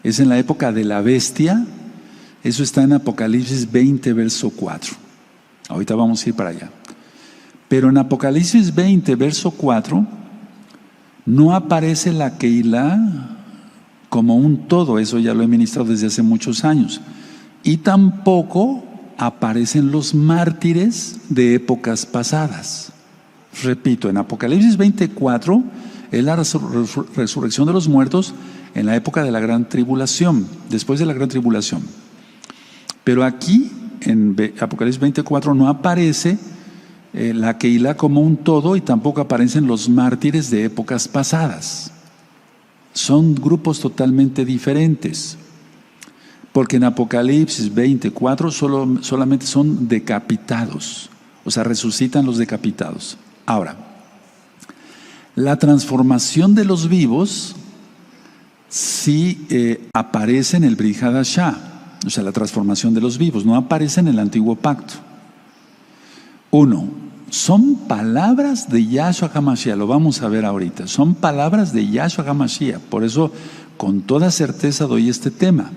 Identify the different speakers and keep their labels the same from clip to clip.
Speaker 1: es en la época de la bestia. Eso está en Apocalipsis 20, verso 4. Ahorita vamos a ir para allá. Pero en Apocalipsis 20, verso 4, no aparece la Keilah como un todo. Eso ya lo he ministrado desde hace muchos años. Y tampoco aparecen los mártires de épocas pasadas. Repito, en Apocalipsis 24 es la resurrección de los muertos en la época de la gran tribulación, después de la gran tribulación. Pero aquí, en Apocalipsis 24, no aparece la Keilah como un todo y tampoco aparecen los mártires de épocas pasadas. Son grupos totalmente diferentes. Porque en Apocalipsis 24 solamente son decapitados, o sea, resucitan los decapitados. Ahora, la transformación de los vivos sí aparece en el Brit Hadashah, o sea, la transformación de los vivos, no aparece en el Antiguo Pacto. Uno, son palabras de Yahshua HaMashiach, lo vamos a ver ahorita, son palabras de Yahshua HaMashiach, por eso con toda certeza doy este tema.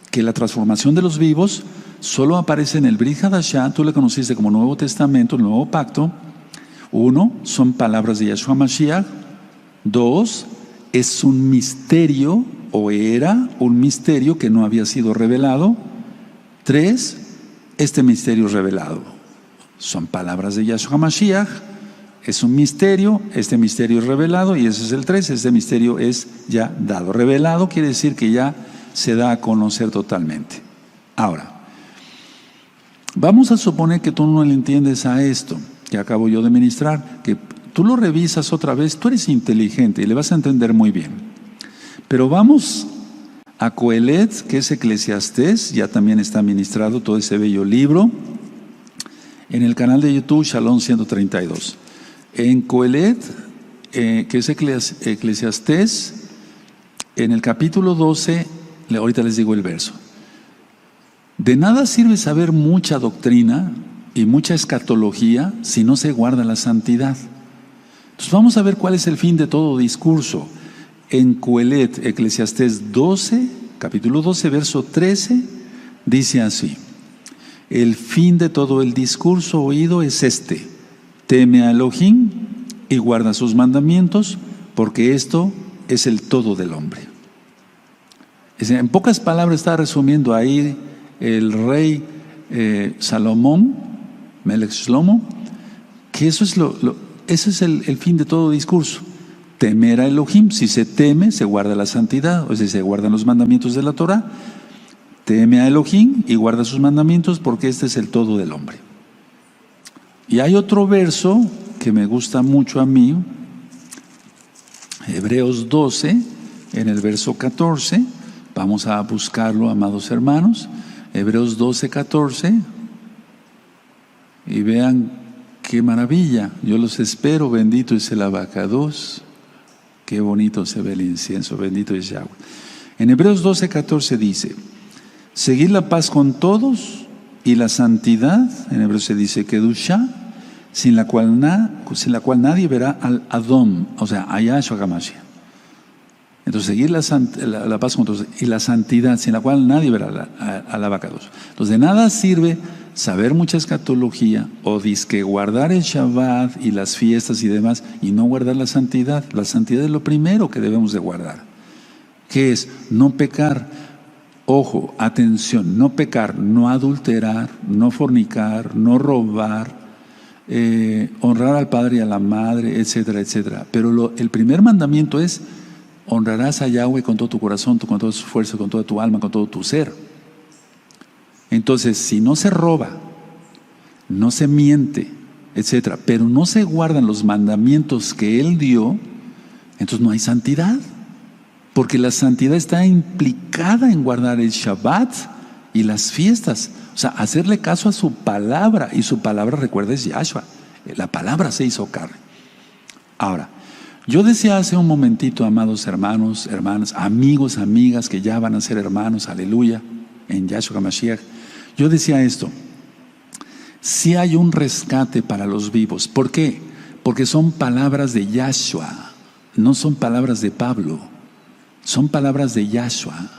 Speaker 1: Que la transformación de los vivos solo aparece en el Brit Hadashah, tú le conociste como Nuevo Testamento, el Nuevo Pacto. Uno, son palabras de Yahshua Mashiach. Dos, es un misterio o era un misterio que no había sido revelado. Tres, este misterio revelado. Son palabras de Yahshua Mashiach, es un misterio, este misterio es revelado y ese es el tres, este misterio es ya dado. Revelado quiere decir que ya se da a conocer totalmente. Ahora, vamos a suponer que tú no le entiendes a esto que acabo yo de ministrar, que tú lo revisas otra vez, tú eres inteligente y le vas a entender muy bien. Pero vamos a Coelet, que es Eclesiastés, ya también está ministrado todo ese bello libro, en el canal de YouTube Shalom 132. En Coelet, que es Eclesiastés, en el capítulo 12, ahorita les digo el verso. De nada sirve saber mucha doctrina y mucha escatología si no se guarda la santidad. Entonces vamos a ver cuál es el fin de todo discurso. En Coelet, Eclesiastés 12, capítulo 12, verso 13, dice así: el fin de todo el discurso oído es este: teme a Elohim y guarda sus mandamientos, porque esto es el todo del hombre. En pocas palabras está resumiendo ahí el rey Salomón, Melech Shlomo, que eso es el fin de todo discurso. Temer a Elohim. Si se teme, se guarda la santidad, o sea, se guardan los mandamientos de la Torah. Teme a Elohim y guarda sus mandamientos, porque este es el todo del hombre. Y hay otro verso que me gusta mucho a mí, Hebreos 12, en el verso 14. Vamos a buscarlo, amados hermanos. Hebreos 12, 14. Y vean qué maravilla. Yo los espero. Bendito es el abacados. Qué bonito se ve el incienso. Bendito es Yahweh. En Hebreos 12, 14 dice: seguid la paz con todos y la santidad. En Hebreos se dice Kedushá, sin la cual nadie verá al Adón, o sea, a Yahshua HaMashiach. Entonces, seguir la paz con todos y la santidad, sin la cual nadie verá al abacados. Entonces, de nada sirve saber mucha escatología o dizque guardar el Shabbat y las fiestas y demás y no guardar la santidad. La santidad es lo primero que debemos de guardar. ¿Qué es? No pecar. Ojo, atención, no pecar, no adulterar, no fornicar, no robar, honrar al padre y a la madre, etcétera, etcétera. Pero el primer mandamiento es: honrarás a Yahweh con todo tu corazón, con toda tu fuerza, con toda tu alma, con todo tu ser. Entonces, si no se roba, no se miente, etcétera, pero no se guardan los mandamientos que Él dio, entonces no hay santidad. Porque la santidad está implicada en guardar el Shabbat y las fiestas. O sea, hacerle caso a su palabra. Y su palabra, recuerda, es Yahshua. La palabra se hizo carne. Ahora, yo decía hace un momentito, amados hermanos, hermanas, amigos, amigas que ya van a ser hermanos, aleluya, en Yahshua HaMashiach. Yo decía esto: si hay un rescate para los vivos. ¿Por qué? Porque son palabras de Yahshua, no son palabras de Pablo. Son palabras de Yahshua.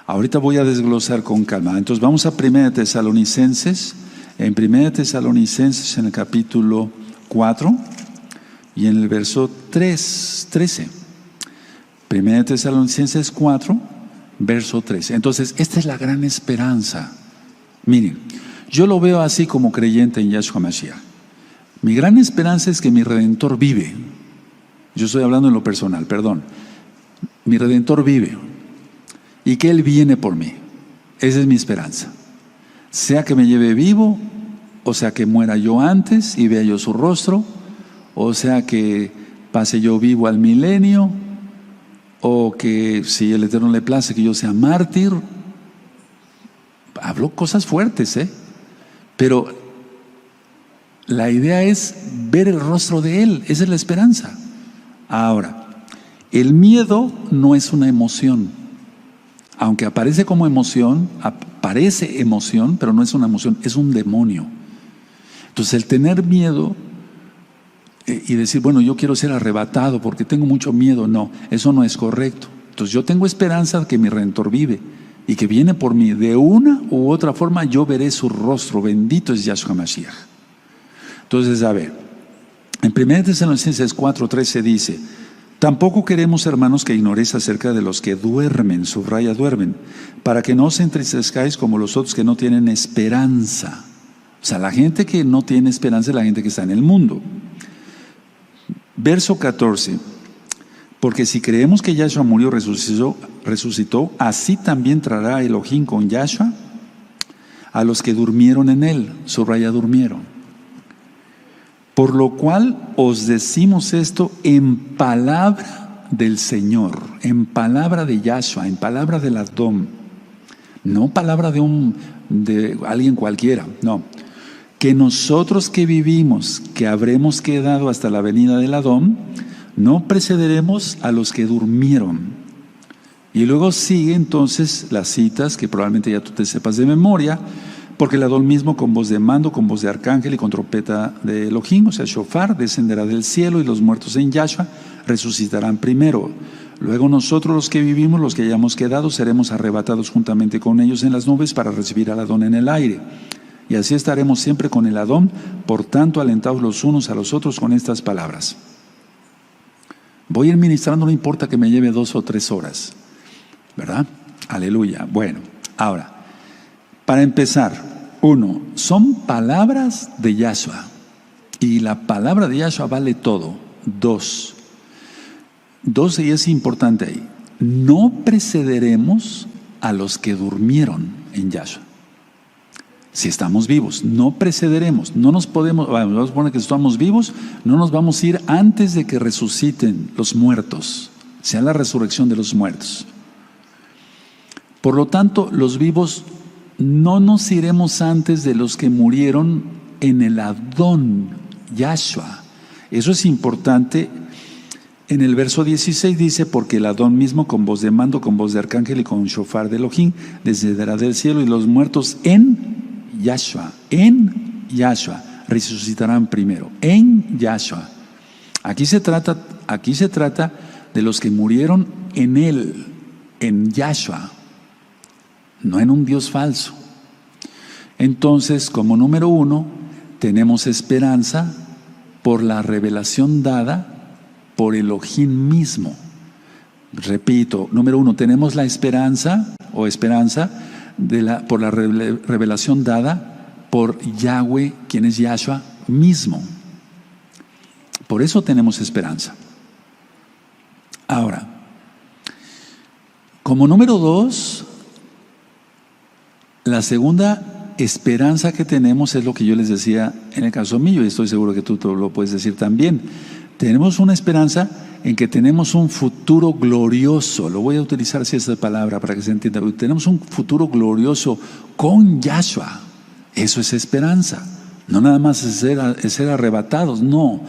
Speaker 1: Ahorita voy a desglosar con calma. Entonces vamos a 1 Tesalonicenses. En 1 Tesalonicenses, en el capítulo 4 y en el verso 13. 1 Tesalonicenses 4, verso 13. Entonces, esta es la gran esperanza. Miren, yo lo veo así como creyente en Yahshua Mashiach. Mi gran esperanza es que mi Redentor vive. Yo estoy hablando en lo personal, perdón. Mi Redentor vive y que Él viene por mí. Esa es mi esperanza. Sea que me lleve vivo, o sea que muera yo antes y vea yo su rostro, o sea que pase yo vivo al milenio, o que si el Eterno le place que yo sea mártir. Hablo cosas fuertes, pero la idea es ver el rostro de Él. Esa es la esperanza. Ahora, el miedo no es una emoción. Aunque aparece como emoción, parece emoción, pero no es una emoción, es un demonio. Entonces el tener miedo y decir, bueno, yo quiero ser arrebatado porque tengo mucho miedo, no, eso no es correcto. Entonces yo tengo esperanza de que mi Redentor vive y que viene por mí. De una u otra forma yo veré su rostro. Bendito es Yahshua Mashiach. Entonces, a ver, en 1 Tesalonicenses 4:13 dice: tampoco queremos, hermanos, que ignoréis acerca de los que duermen, subraya duermen, para que no os entristezcáis como los otros que no tienen esperanza. O sea, la gente que no tiene esperanza es la gente que está en el mundo. Verso 14: porque si creemos que Yahshua murió, resucitó, así también traerá Elohim con Yahshua a los que durmieron en él, subraya durmieron. Por lo cual os decimos esto en palabra del Señor, en palabra de Yahshua, en palabra del Adón, no palabra de alguien cualquiera, no. Que nosotros que vivimos, que habremos quedado hasta la venida del Adón, no precederemos a los que durmieron. Y luego sigue entonces las citas que probablemente ya tú te sepas de memoria. Porque el Adón mismo, con voz de mando, con voz de arcángel y con trompeta de Elohim, o sea, shofar, descenderá del cielo, y los muertos en Yahshua resucitarán primero. Luego nosotros, los que vivimos, los que hayamos quedado, seremos arrebatados juntamente con ellos en las nubes para recibir al Adón en el aire. Y así estaremos siempre con el Adón. Por tanto, alentaos los unos a los otros con estas palabras. Voy a ir ministrando, no importa que me lleve 2 o 3 horas, ¿verdad? Aleluya. Bueno, ahora, para empezar, 1, son palabras de Yahshua, y la palabra de Yahshua vale todo. 2, y es importante ahí, no precederemos a los que durmieron en Yahshua. Si estamos vivos, no precederemos, no nos podemos, vamos a suponer que estamos vivos, no nos vamos a ir antes de que resuciten los muertos, sea la resurrección de los muertos. Por lo tanto, los vivos no nos iremos antes de los que murieron en el Adón, Yahshua. Eso es importante. En el verso 16 dice: porque el Adón mismo, con voz de mando, con voz de arcángel y con shofar de Elohim, descenderá del cielo, y los muertos en Yahshua, resucitarán primero. En Yahshua. Aquí se trata de los que murieron en Él, en Yahshua, no en un Dios falso. Entonces, como número 1, tenemos esperanza por la revelación dada por Elohim mismo. Repito, número 1, tenemos la esperanza por la revelación dada por Yahweh, quien es Yahshua mismo. Por eso tenemos esperanza. Ahora, como número 2, la segunda esperanza que tenemos es lo que yo les decía en el caso mío, y estoy seguro que tú lo puedes decir también. Tenemos una esperanza en que tenemos un futuro glorioso. Lo voy a utilizar así esta palabra para que se entienda. Tenemos un futuro glorioso con Yahshua. Eso es esperanza. No nada más es ser arrebatados. No.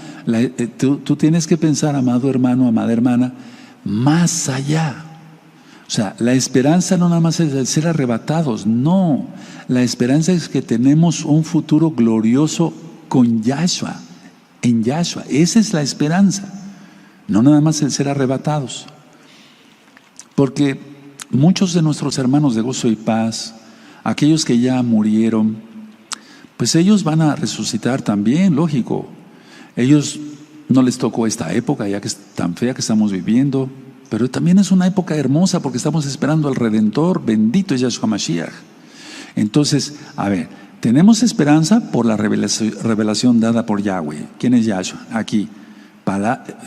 Speaker 1: Tú tienes que pensar, amado hermano, amada hermana, más allá. O sea, la esperanza no nada más es el ser arrebatados. No. La esperanza es que tenemos un futuro glorioso con Yahshua. En Yahshua. Esa es la esperanza. No nada más el ser arrebatados. Porque muchos de nuestros hermanos de Gozo y Paz, aquellos que ya murieron, pues ellos van a resucitar también, lógico. Ellos no les tocó esta época ya que es tan fea que estamos viviendo, pero también es una época hermosa porque estamos esperando al Redentor, bendito es Yahshua Mashiach. Entonces, a ver, tenemos esperanza por la revelación dada por Yahweh. ¿Quién es Yahshua? Aquí.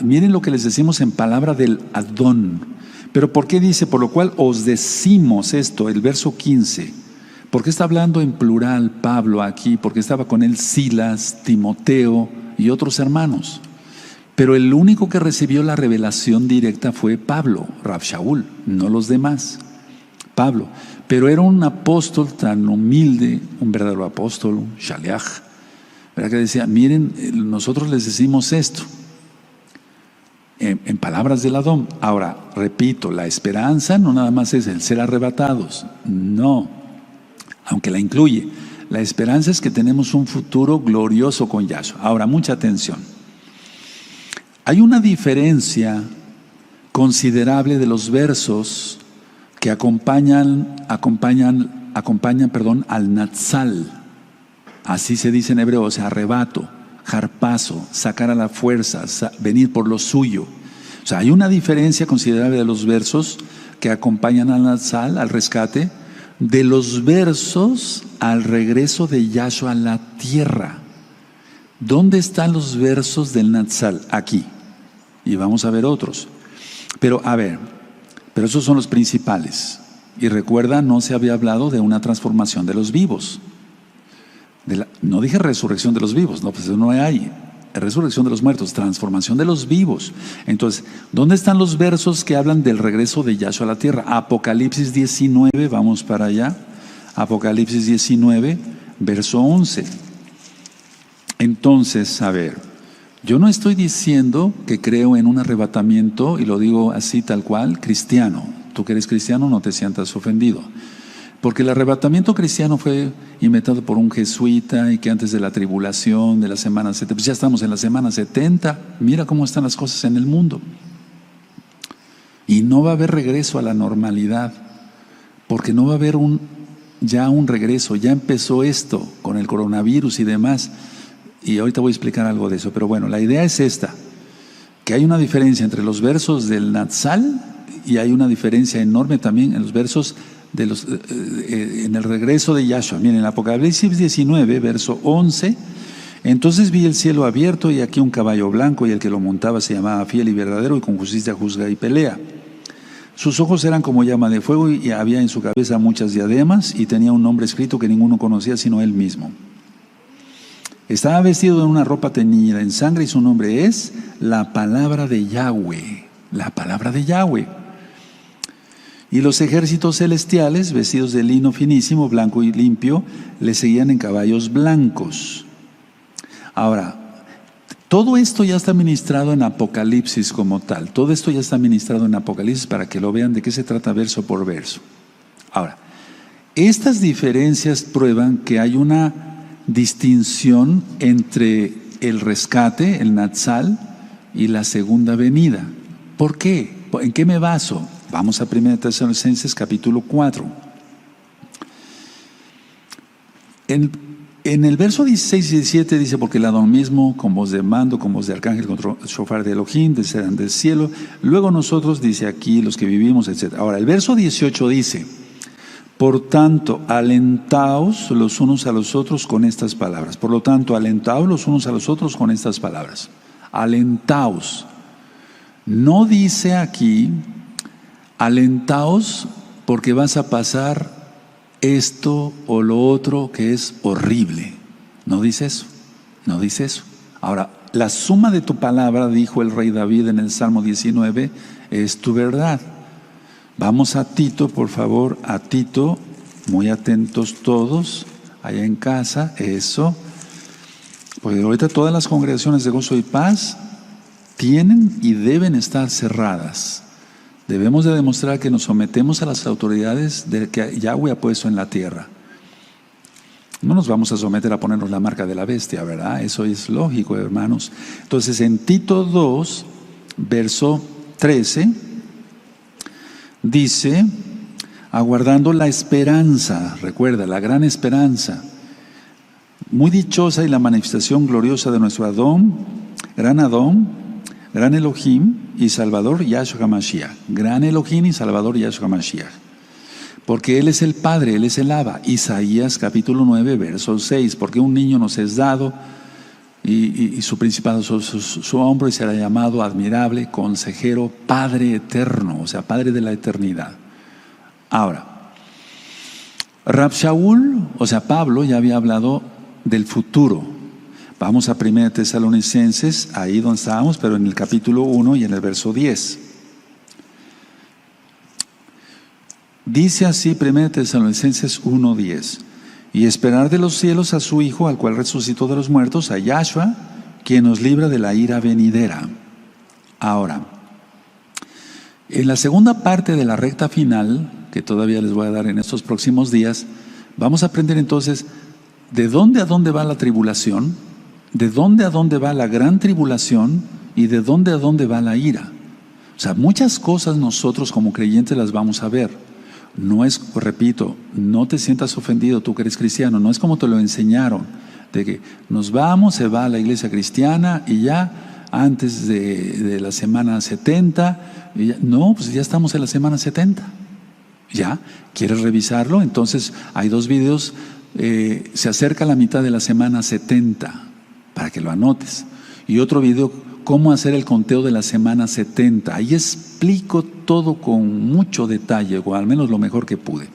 Speaker 1: Miren lo que les decimos en palabra del Adón. Pero ¿por qué dice? Por lo cual os decimos esto, el verso 15. ¿Por qué está hablando en plural Pablo aquí? Porque estaba con él Silas, Timoteo y otros hermanos. Pero el único que recibió la revelación directa fue Pablo, Rab Shaul, no los demás. Pablo. Pero era un apóstol tan humilde, un verdadero apóstol, un shaliach, ¿verdad? Que decía, miren, nosotros les decimos esto. En palabras del Adón. Ahora, repito, la esperanza no nada más es el ser arrebatados, no, aunque la incluye. La esperanza es que tenemos un futuro glorioso con Yahshua. Ahora, mucha atención. Hay una diferencia considerable de los versos que acompañan al Natsal. Así se dice en hebreo, o sea, arrebato, harpazo, sacar a la fuerza, venir por lo suyo. O sea, hay una diferencia considerable de los versos que acompañan al Natsal, al rescate, de los versos al regreso de Yahshua a la tierra. ¿Dónde están los versos del Natsal? Aquí. Y vamos a ver otros. Pero esos son los principales. Y recuerda, no se había hablado de una transformación de los vivos. No dije resurrección de los vivos, no, pues no hay. Resurrección de los muertos, transformación de los vivos. Entonces, ¿dónde están los versos que hablan del regreso de Yahshua a la tierra? Apocalipsis 19, vamos para allá. Apocalipsis 19, verso 11. Entonces, a ver, yo no estoy diciendo que creo en un arrebatamiento, y lo digo así tal cual, cristiano. Tú que eres cristiano no te sientas ofendido. Porque el arrebatamiento cristiano fue inventado por un jesuita y que antes de la tribulación, de la semana 70, pues ya estamos en la semana 70, mira cómo están las cosas en el mundo. Y no va a haber regreso a la normalidad, porque no va a haber ya un regreso, ya empezó esto con el coronavirus y demás. Y ahorita voy a explicar algo de eso, pero bueno, la idea es esta, que hay una diferencia entre los versos del Natsal y hay una diferencia enorme también en los versos en el regreso de Yahshua. Miren, en Apocalipsis 19, verso 11, entonces vi el cielo abierto y aquí un caballo blanco y el que lo montaba se llamaba Fiel y Verdadero y con justicia juzga y pelea. Sus ojos eran como llama de fuego y había en su cabeza muchas diademas y tenía un nombre escrito que ninguno conocía sino él mismo. Estaba vestido de una ropa teñida en sangre y su nombre es la palabra de Yahweh. La palabra de Yahweh. Y los ejércitos celestiales, vestidos de lino finísimo, blanco y limpio, le seguían en caballos blancos. Ahora, todo esto ya está ministrado en Apocalipsis como tal. Todo esto ya está ministrado en Apocalipsis para que lo vean de qué se trata verso por verso. Ahora, estas diferencias prueban que hay una distinción entre el rescate, el Natsal, y la segunda venida. ¿Por qué? ¿En qué me baso? Vamos a 1 Tesalonicenses capítulo 4. En el verso 16 y 17 dice, porque el Adón mismo, con voz de mando, con voz de arcángel, con el shofar de Elohim, descenderán del cielo. Luego nosotros, dice aquí, los que vivimos, etc. Ahora, el verso 18 dice, por tanto, alentaos los unos a los otros con estas palabras. Por lo tanto, alentaos los unos a los otros con estas palabras. Alentaos. No dice aquí, alentaos porque vas a pasar esto o lo otro que es horrible. No dice eso, no dice eso. Ahora, la suma de tu palabra, dijo el rey David en el Salmo 19, es tu verdad. Vamos a Tito, por favor, a Tito, muy atentos todos, allá en casa, eso. Porque ahorita todas las congregaciones de Gozo y Paz tienen y deben estar cerradas. Debemos de demostrar que nos sometemos a las autoridades que Yahweh ha puesto en la tierra. No nos vamos a someter a ponernos la marca de la bestia, ¿verdad? Eso es lógico, hermanos. Entonces, en Tito 2, verso 13, dice, aguardando la esperanza, recuerda, la gran esperanza. Muy dichosa y la manifestación gloriosa de nuestro Adón, gran Elohim y Salvador Yahshua HaMashiach. Gran Elohim y Salvador Yahshua HaMashiach. Porque Él es el Padre, Él es el Abba. Isaías capítulo 9, verso 6. Porque un niño nos es dado y su principado sobre su hombro y será llamado admirable, consejero, Padre eterno, o sea, Padre de la eternidad. Ahora, Rab Shaul, o sea, Pablo ya había hablado del futuro. Vamos a 1 Tesalonicenses, ahí donde estábamos, pero en el capítulo 1 y en el verso 10. Dice así 1 Tesalonicenses 1:10: y esperar de los cielos a su Hijo, al cual resucitó de los muertos, a Yahshua, quien nos libra de la ira venidera. Ahora, en la segunda parte de la recta final, que todavía les voy a dar en estos próximos días, vamos a aprender entonces de dónde a dónde va la tribulación, de dónde a dónde va la gran tribulación y de dónde a dónde va la ira. O sea, muchas cosas nosotros como creyentes las vamos a ver. No es, repito, no te sientas ofendido tú que eres cristiano, no es como te lo enseñaron, de que nos vamos, se va a la iglesia cristiana y ya antes de la semana 70, y ya, no, pues ya estamos en la semana 70. ¿Ya? ¿Quieres revisarlo? Entonces hay 2 videos, se acerca la mitad de la semana 70, para que lo anotes. Y otro video, cómo hacer el conteo de la semana 70. Ahí explico todo con mucho detalle, o al menos lo mejor que pude.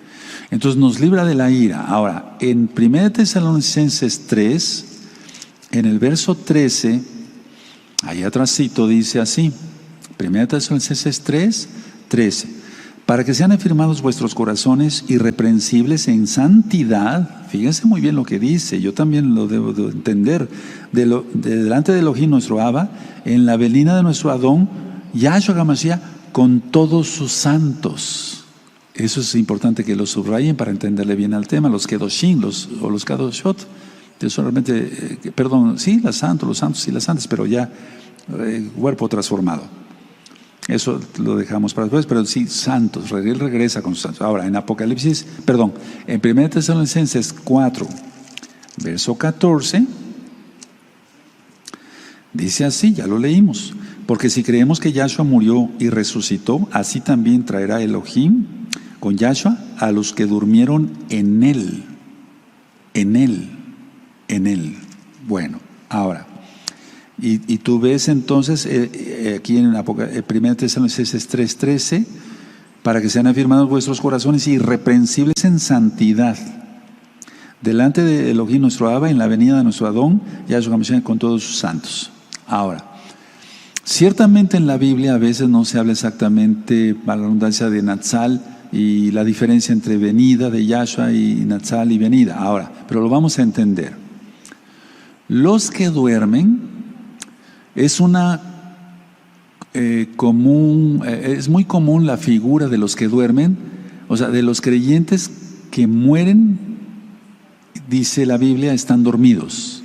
Speaker 1: Entonces nos libra de la ira. Ahora, en 1 Tesalonicenses 3, en el verso 13, ahí atrásito dice así, 1 Tesalonicenses 3, 13: para que sean afirmados vuestros corazones irreprensibles en santidad. Fíjense muy bien lo que dice, yo también lo debo de entender. Delante de Elohim nuestro Abba, en la venida de nuestro Adón, Yahshua HaMashiach, con todos sus santos. Eso es importante que lo subrayen para entenderle bien al tema. Los Kedoshim, los Kadoshot, eso realmente, sí, los santos y las santas, pero ya cuerpo transformado. Eso lo dejamos para después, pero sí, santos, Él regresa con sus santos. Ahora, en en 1 Tesalonicenses 4, verso 14, dice así, ya lo leímos: porque si creemos que Yahshua murió y resucitó, así también traerá Elohim con Yahshua a los que durmieron en Él. En Él. Bueno, ahora, y tú ves entonces aquí en 1 Tesalonicenses 3:13: para que sean afirmados vuestros corazones irreprensibles en santidad, delante de Elohim nuestro Abba, en la venida de nuestro Adón, Yahshua HaMashiach, con todos sus santos. Ahora, ciertamente en la Biblia a veces no se habla exactamente, para la redundancia, de Natsal y la diferencia entre venida de Yahshua y Natsal y venida. Ahora, pero lo vamos a entender. Los que duermen es muy común la figura de los que duermen, o sea, de los creyentes que mueren, dice la Biblia, están dormidos.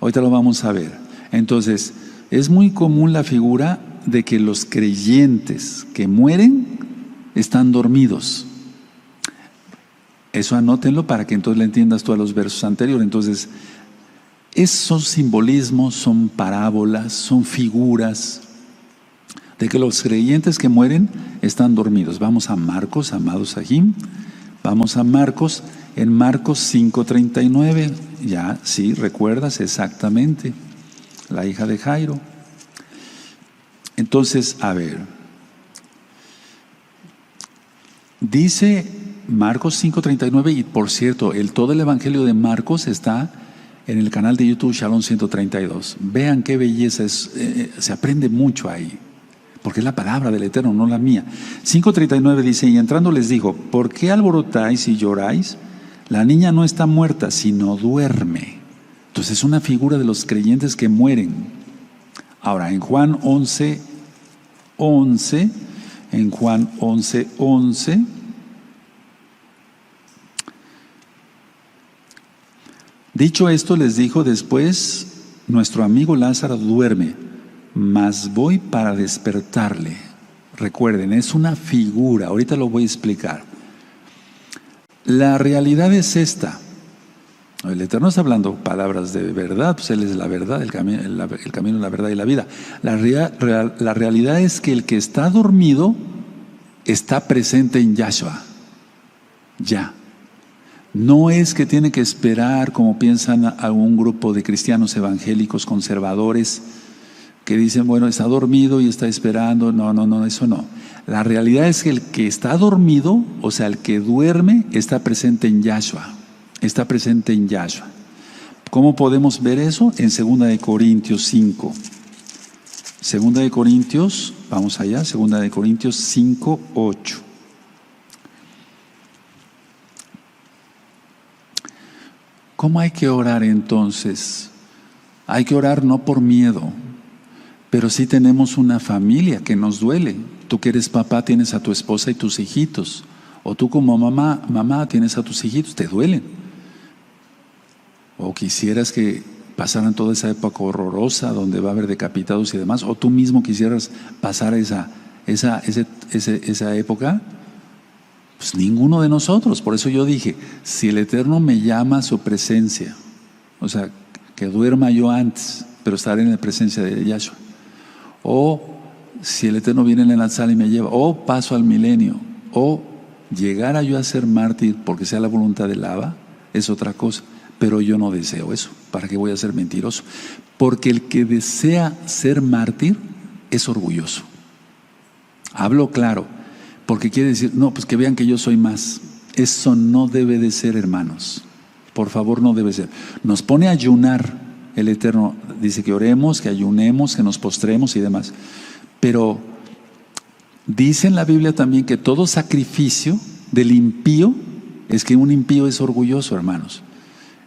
Speaker 1: Ahorita lo vamos a ver. Entonces, es muy común la figura de que los creyentes que mueren están dormidos. Eso anótenlo para que entonces le entiendas tú a los versos anteriores. Entonces, esos simbolismos son parábolas, son figuras de que los creyentes que mueren están dormidos. Vamos a Marcos, amados Sahim. Vamos a Marcos, en Marcos 5:39. Ya, sí, recuerdas exactamente. La hija de Jairo. Entonces, a ver. Dice Marcos 5:39, y por cierto, todo el Evangelio de Marcos está en el canal de YouTube Shalom 132. Vean qué belleza es, se aprende mucho ahí, porque es la palabra del Eterno, no la mía. 5:39 dice: y entrando les dijo: ¿por qué alborotáis y lloráis? La niña no está muerta, sino duerme. Entonces es una figura de los creyentes que mueren. Ahora, en Juan 11:11, en Juan 11:11, dicho esto, les dijo: después, nuestro amigo Lázaro duerme, mas voy para despertarle. Recuerden, es una figura, ahorita lo voy a explicar. La realidad es esta. El Eterno está hablando palabras de verdad, pues Él es la verdad, el camino, la verdad y la vida. La realidad es que el que está dormido está presente en Yahshua. Ya. No es que tiene que esperar, como piensan algún grupo de cristianos evangélicos conservadores, que dicen, bueno, está dormido y está esperando. No, eso no. La realidad es que el que está dormido, o sea, el que duerme, está presente en Yahshua. Está presente en Yahshua. ¿Cómo podemos ver eso? En 2 Corintios 5. 2 Corintios, vamos allá, 2 Corintios 5, 8. ¿Cómo hay que orar entonces? Hay que orar no por miedo, pero sí tenemos una familia que nos duele. Tú que eres papá tienes a tu esposa y tus hijitos, o tú como mamá tienes a tus hijitos, te duelen. O quisieras que pasaran toda esa época horrorosa donde va a haber decapitados y demás, o tú mismo quisieras pasar esa época. Pues ninguno de nosotros. Por eso yo dije, si el Eterno me llama a su presencia, o sea, que duerma yo antes, pero estaré en la presencia de Yahshua, o si el Eterno viene en la sala y me lleva, o paso al milenio, o llegara yo a ser mártir porque sea la voluntad del Abba, es otra cosa. Pero yo no deseo eso. ¿Para qué voy a ser mentiroso? Porque el que desea ser mártir es orgulloso. Hablo claro, porque quiere decir, no, pues que vean que yo soy más. Eso no debe de ser, hermanos. Por favor, no debe ser. Nos pone a ayunar el Eterno. Dice que oremos, que ayunemos, que nos postremos y demás. Pero dice en la Biblia también que todo sacrificio del impío, es que un impío es orgulloso, hermanos.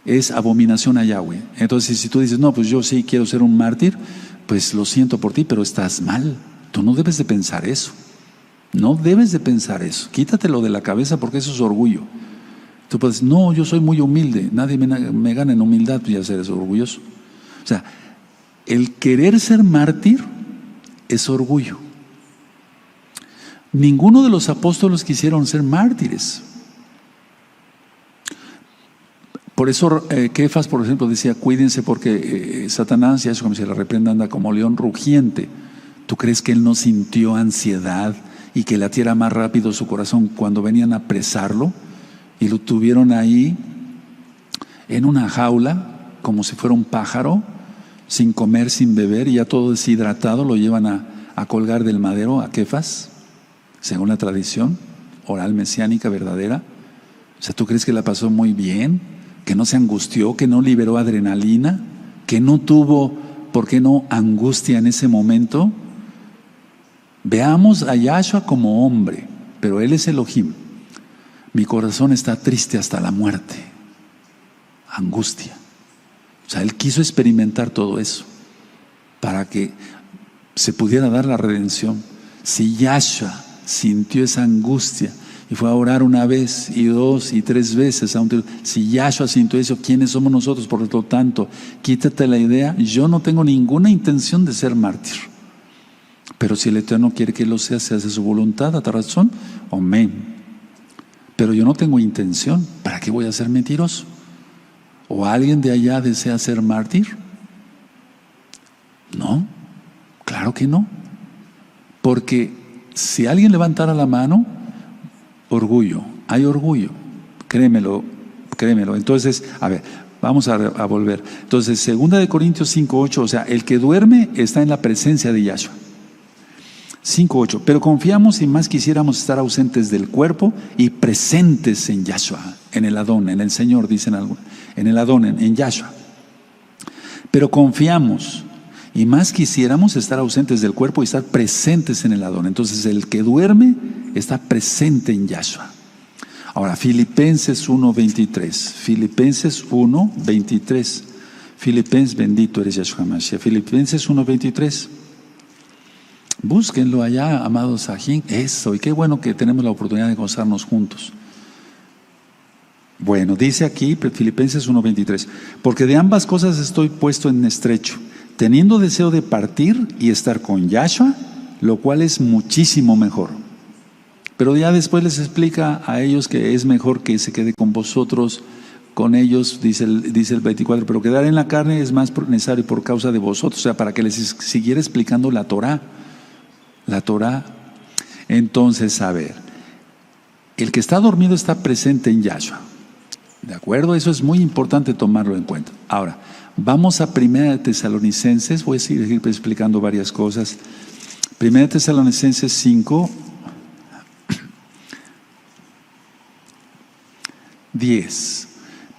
Speaker 1: Es abominación a Yahweh. Entonces, si tú dices, no, pues yo sí quiero ser un mártir, pues lo siento por ti, pero estás mal. Tú no debes de pensar eso. No debes de pensar eso. Quítatelo de la cabeza porque eso es orgullo. Tú puedes, no, yo soy muy humilde. Nadie me gana en humildad, pues ya seres orgulloso. O sea, el querer ser mártir es orgullo. Ninguno de los apóstoles quisieron ser mártires. Por eso Kefas, por ejemplo, decía, cuídense porque Satanás, ya eso como se la reprenda, anda como león rugiente. ¿Tú crees que él no sintió ansiedad y que latiera más rápido su corazón cuando venían a apresarlo y lo tuvieron ahí en una jaula como si fuera un pájaro, sin comer, sin beber, y ya todo deshidratado lo llevan a colgar del madero a Kefas, según la tradición oral mesiánica verdadera? O sea, ¿tú crees que la pasó muy bien? ¿Que no se angustió? ¿Que no liberó adrenalina? ¿Que no tuvo, por qué no, angustia en ese momento? Veamos a Yahshua como hombre, pero Él es Elohim. Mi corazón está triste hasta la muerte. Angustia. O sea, Él quiso experimentar todo eso para que se pudiera dar la redención. Si Yahshua sintió esa angustia y fue a orar una vez y dos y tres veces, si Yahshua sintió eso, ¿quiénes somos nosotros? Por lo tanto, quítate la idea. Yo no tengo ninguna intención de ser mártir, pero si el Eterno quiere que lo sea, se hace su voluntad, a tu razón, amén. Pero yo no tengo intención. ¿Para qué voy a ser mentiroso? ¿O alguien de allá desea ser mártir? No, claro que no. Porque si alguien levantara la mano, orgullo, hay orgullo, créemelo. Entonces, a ver, vamos a volver. Entonces, 2 Corintios 5:8, o sea, el que duerme está en la presencia de Yahshua. 5:8, pero confiamos y más quisiéramos estar ausentes del cuerpo y presentes en Yahshua, en el Adón, en el Señor, dicen algunos, en el Adón, en Yahshua. Pero confiamos y más quisiéramos estar ausentes del cuerpo y estar presentes en el Adón. Entonces, el que duerme está presente en Yahshua. Ahora, Filipenses 1:23. Filipenses 1:23. Filipenses, bendito eres Yahshua Mashiach. Filipenses 1:23. Búsquenlo allá, amados Sajín. Eso, y qué bueno que tenemos la oportunidad de gozarnos juntos. Bueno, dice aquí, Filipenses 1:23. Porque de ambas cosas estoy puesto en estrecho, teniendo deseo de partir y estar con Yahshua, lo cual es muchísimo mejor. Pero ya después les explica a ellos que es mejor que se quede con vosotros, con ellos, dice el 24, pero quedar en la carne es más necesario por causa de vosotros, o sea, para que les siguiera explicando la Torah. La Torah. Entonces, a ver, el que está dormido está presente en Yahshua. ¿De acuerdo? Eso es muy importante tomarlo en cuenta. Ahora, vamos a 1 Tesalonicenses, voy a seguir explicando varias cosas. 1 Tesalonicenses 5, 10.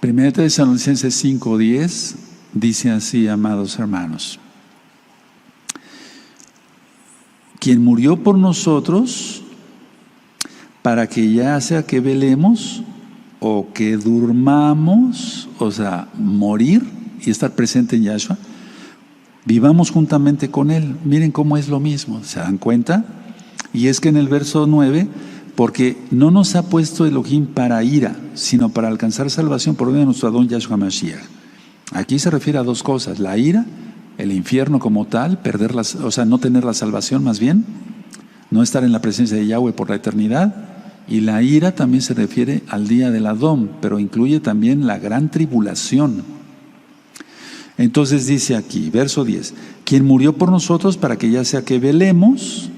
Speaker 1: 1 Tesalonicenses 5, 10 dice así, amados hermanos: quien murió por nosotros, para que ya sea que velemos o que durmamos, o sea, morir y estar presente en Yahshua, vivamos juntamente con Él. Miren cómo es lo mismo, ¿se dan cuenta? Y es que en el verso 9, porque no nos ha puesto Elohim para ira, sino para alcanzar salvación por medio de nuestro Adón Yahshua Mashiach. Aquí se refiere a dos cosas: la ira, el infierno como tal, o sea, no tener la salvación, más bien, no estar en la presencia de Yahweh por la eternidad. Y la ira también se refiere al día del Adón, pero incluye también la gran tribulación. Entonces dice aquí, verso 10, quien murió por nosotros para que ya sea que velemos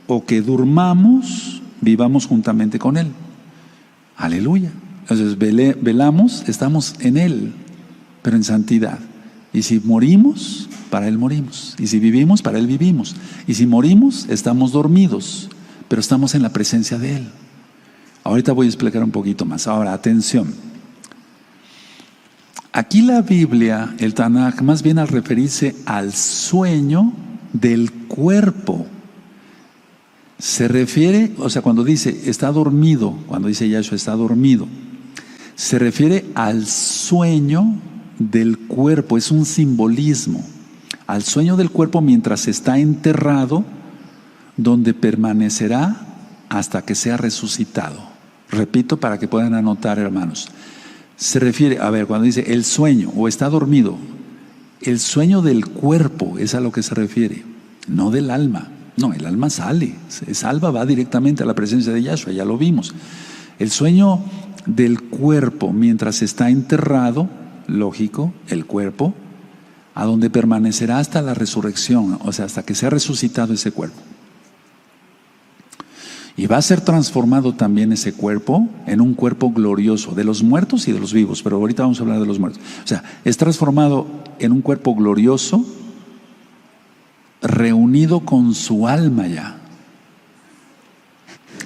Speaker 1: o que durmamos, vivamos juntamente con Él. Aleluya. Entonces velamos, estamos en Él, pero en santidad. Y si morimos, para Él morimos. Y si vivimos, para Él vivimos. Y si morimos, estamos dormidos, pero estamos en la presencia de Él. Ahorita voy a explicar un poquito más. Ahora, atención. Aquí la Biblia, el Tanaj, más bien al referirse al sueño del cuerpo, se refiere, o sea, cuando dice está dormido, cuando dice Yahshua está dormido, se refiere al sueño del cuerpo, es un simbolismo, al sueño del cuerpo mientras está enterrado, donde permanecerá hasta que sea resucitado. Repito para que puedan anotar, hermanos. Se refiere, a ver, cuando dice el sueño o está dormido, el sueño del cuerpo es a lo que se refiere, no del alma. No, el alma sale, se salva, va directamente a la presencia de Yahshua, ya lo vimos. El sueño del cuerpo mientras está enterrado, lógico, el cuerpo, a donde permanecerá hasta la resurrección, o sea, hasta que sea resucitado ese cuerpo. Y va a ser transformado también ese cuerpo en un cuerpo glorioso, de los muertos y de los vivos, pero ahorita vamos a hablar de los muertos. O sea, es transformado en un cuerpo glorioso, reunido con su alma ya.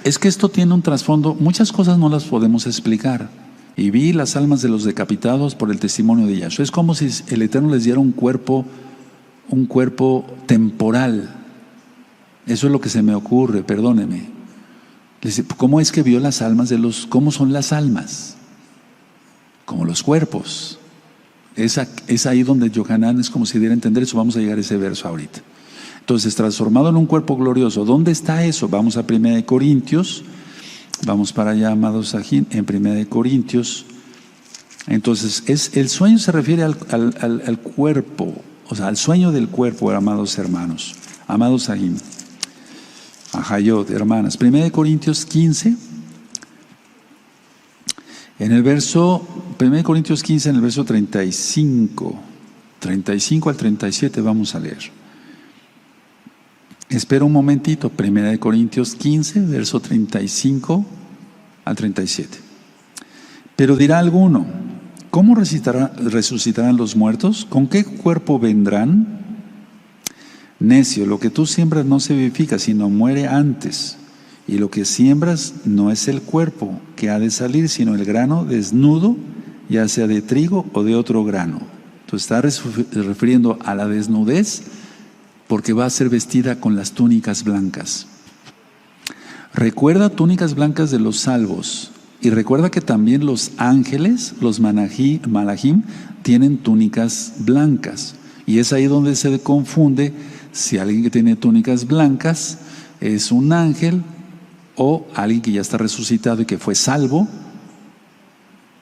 Speaker 1: Es que esto tiene un trasfondo, muchas cosas no las podemos explicar. Y vi las almas de los decapitados por el testimonio de Yahshua. Es como si el Eterno les diera un cuerpo temporal. Eso es lo que se me ocurre, perdóneme. ¿Cómo es que vio las almas cómo son las almas? Como los cuerpos. Es ahí donde Yohanan es como si diera a entender eso. Vamos a llegar a ese verso ahorita. Entonces, transformado en un cuerpo glorioso. ¿Dónde está eso? Vamos a 1 Corintios. Vamos para allá, amados Sajín, en 1 Corintios. Entonces, el sueño se refiere al cuerpo, o sea, al sueño del cuerpo, amados hermanos. Amados Sajín. Ajayot, hermanas. 1 Corintios 15. En el verso, 1 Corintios 15, en el verso 35 al 37 vamos a leer. Espera un momentito, 1 Corintios 15, verso 35 al 37. Pero dirá alguno, ¿cómo resucitarán los muertos? ¿Con qué cuerpo vendrán? Necio, lo que tú siembras no se vivifica, sino muere antes. Y lo que siembras no es el cuerpo que ha de salir, sino el grano desnudo, ya sea de trigo o de otro grano. Entonces está refiriendo a la desnudez, porque va a ser vestida con las túnicas blancas. Recuerda túnicas blancas de los salvos. Y recuerda que también los ángeles, los malajim, tienen túnicas blancas. Y es ahí donde se confunde si alguien que tiene túnicas blancas es un ángel o alguien que ya está resucitado y que fue salvo.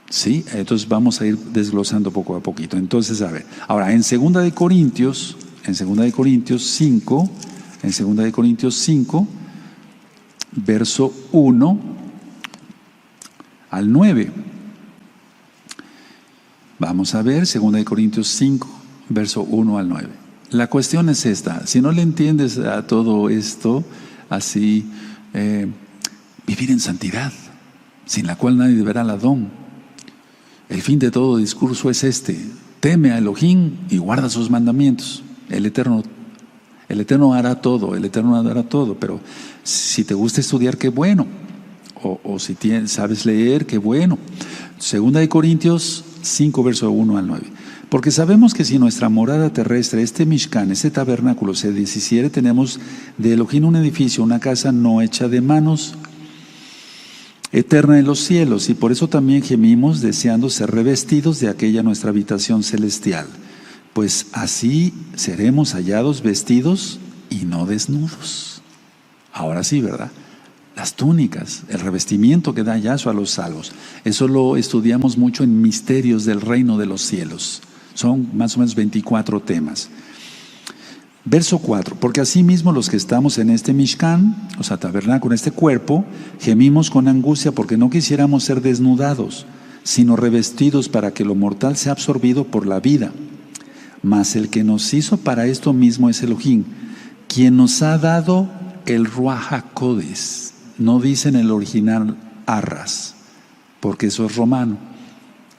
Speaker 1: Sí, entonces vamos a ir desglosando poco a poquito. Entonces, a ver, ahora en 2 de Corintios 5, verso 1 al 9. Vamos a ver 2 Corintios 5, verso 1 al 9. La cuestión es esta: si no le entiendes a todo esto, así, vivir en santidad, sin la cual nadie verá al Adón. El fin de todo discurso es este: teme a Elohim y guarda sus mandamientos. El Eterno hará todo, pero si te gusta estudiar, qué bueno, o si sabes leer, qué bueno. 2 Corintios 5, verso 1 al 9. Porque sabemos que si nuestra morada terrestre, este Mishkan, este tabernáculo, se deshiciere, tenemos de Elohim un edificio, una casa no hecha de manos, eterna en los cielos, y por eso también gemimos deseando ser revestidos de aquella nuestra habitación celestial, pues así seremos hallados vestidos y no desnudos. Ahora sí, ¿verdad? Las túnicas, el revestimiento que da Yahshua a los salvos, eso lo estudiamos mucho en Misterios del Reino de los Cielos. Son más o menos 24 temas. Verso 4: porque asimismo los que estamos en este Mishkan, o sea, tabernáculo, en este cuerpo, gemimos con angustia porque no quisiéramos ser desnudados, sino revestidos para que lo mortal sea absorbido por la vida. Mas el que nos hizo para esto mismo es Elohim, quien nos ha dado el Ruach HaKodes. No dice en el original arras, porque eso es romano.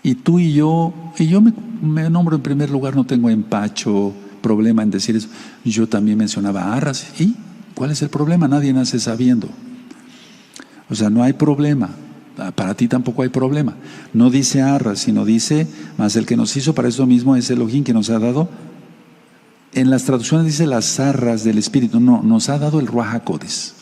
Speaker 1: Y tú y yo me nombro en primer lugar, no tengo empacho, problema en decir eso. Yo también mencionaba arras. ¿Y cuál es el problema? Nadie nace sabiendo. O sea, no hay problema. Para ti tampoco hay problema. No dice arras, sino dice, mas el que nos hizo para eso mismo es Elohim, que nos ha dado. En las traducciones dice las arras del Espíritu. No, nos ha dado el Ruach HaKodes.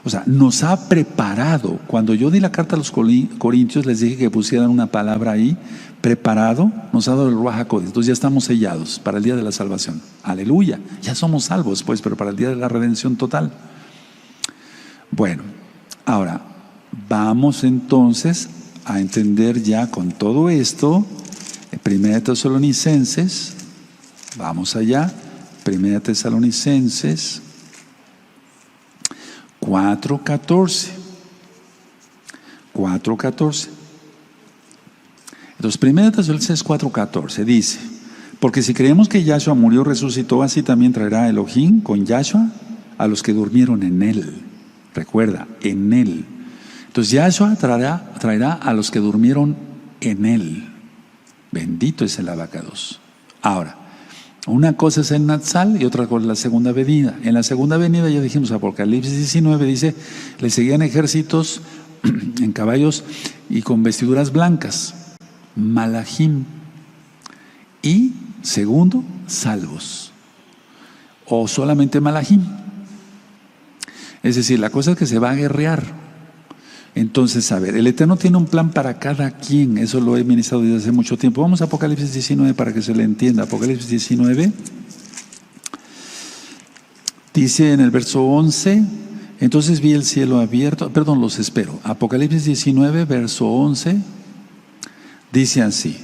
Speaker 1: O sea, nos ha preparado. Cuando yo di la carta a los Corintios, les dije que pusieran una palabra ahí, preparado, nos ha dado el Ruach HaKodes. Entonces ya estamos sellados para el día de la salvación. Aleluya, ya somos salvos, pues, pero para el día de la redención total. Bueno, ahora, vamos entonces a entender ya con todo esto, 1 Tesalonicenses, vamos allá, 1 Tesalonicenses 4:14. Entonces, 1 Tesalonicenses 4:14 dice: porque si creemos que Yahshua murió, resucitó, así también traerá Elohim con Yahshua a los que durmieron en él. Recuerda, en él. Entonces Yahshua traerá a los que durmieron en él. Bendito es el abacados. Ahora, una cosa es el Natsal y otra cosa es la segunda venida. En la segunda venida, ya dijimos, Apocalipsis 19 dice, le seguían ejércitos en caballos y con vestiduras blancas, Malachim. Y segundo, salvos. O solamente Malachim. Es decir, la cosa es que se va a guerrear. Entonces, a ver, el Eterno tiene un plan para cada quien. Eso lo he ministrado desde hace mucho tiempo. Vamos a Apocalipsis 19 para que se le entienda. Apocalipsis 19 dice en el verso 11: entonces vi el cielo abierto. Perdón, los espero. Apocalipsis 19, verso 11 dice así: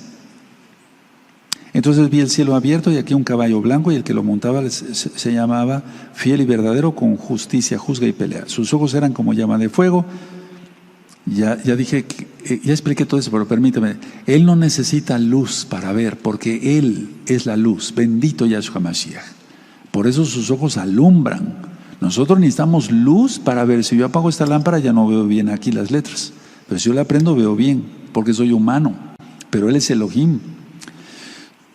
Speaker 1: entonces vi el cielo abierto y aquí un caballo blanco, y el que lo montaba se llamaba Fiel y Verdadero, con justicia juzga y pelea. Sus ojos eran como llama de fuego. Ya dije, ya expliqué todo eso, pero permíteme. Él no necesita luz para ver, porque Él es la luz. Bendito Yahshua Mashiach. Por eso sus ojos alumbran. Nosotros necesitamos luz para ver. Si yo apago esta lámpara, ya no veo bien aquí las letras. Pero si yo la prendo, veo bien, porque soy humano. Pero Él es Elohim.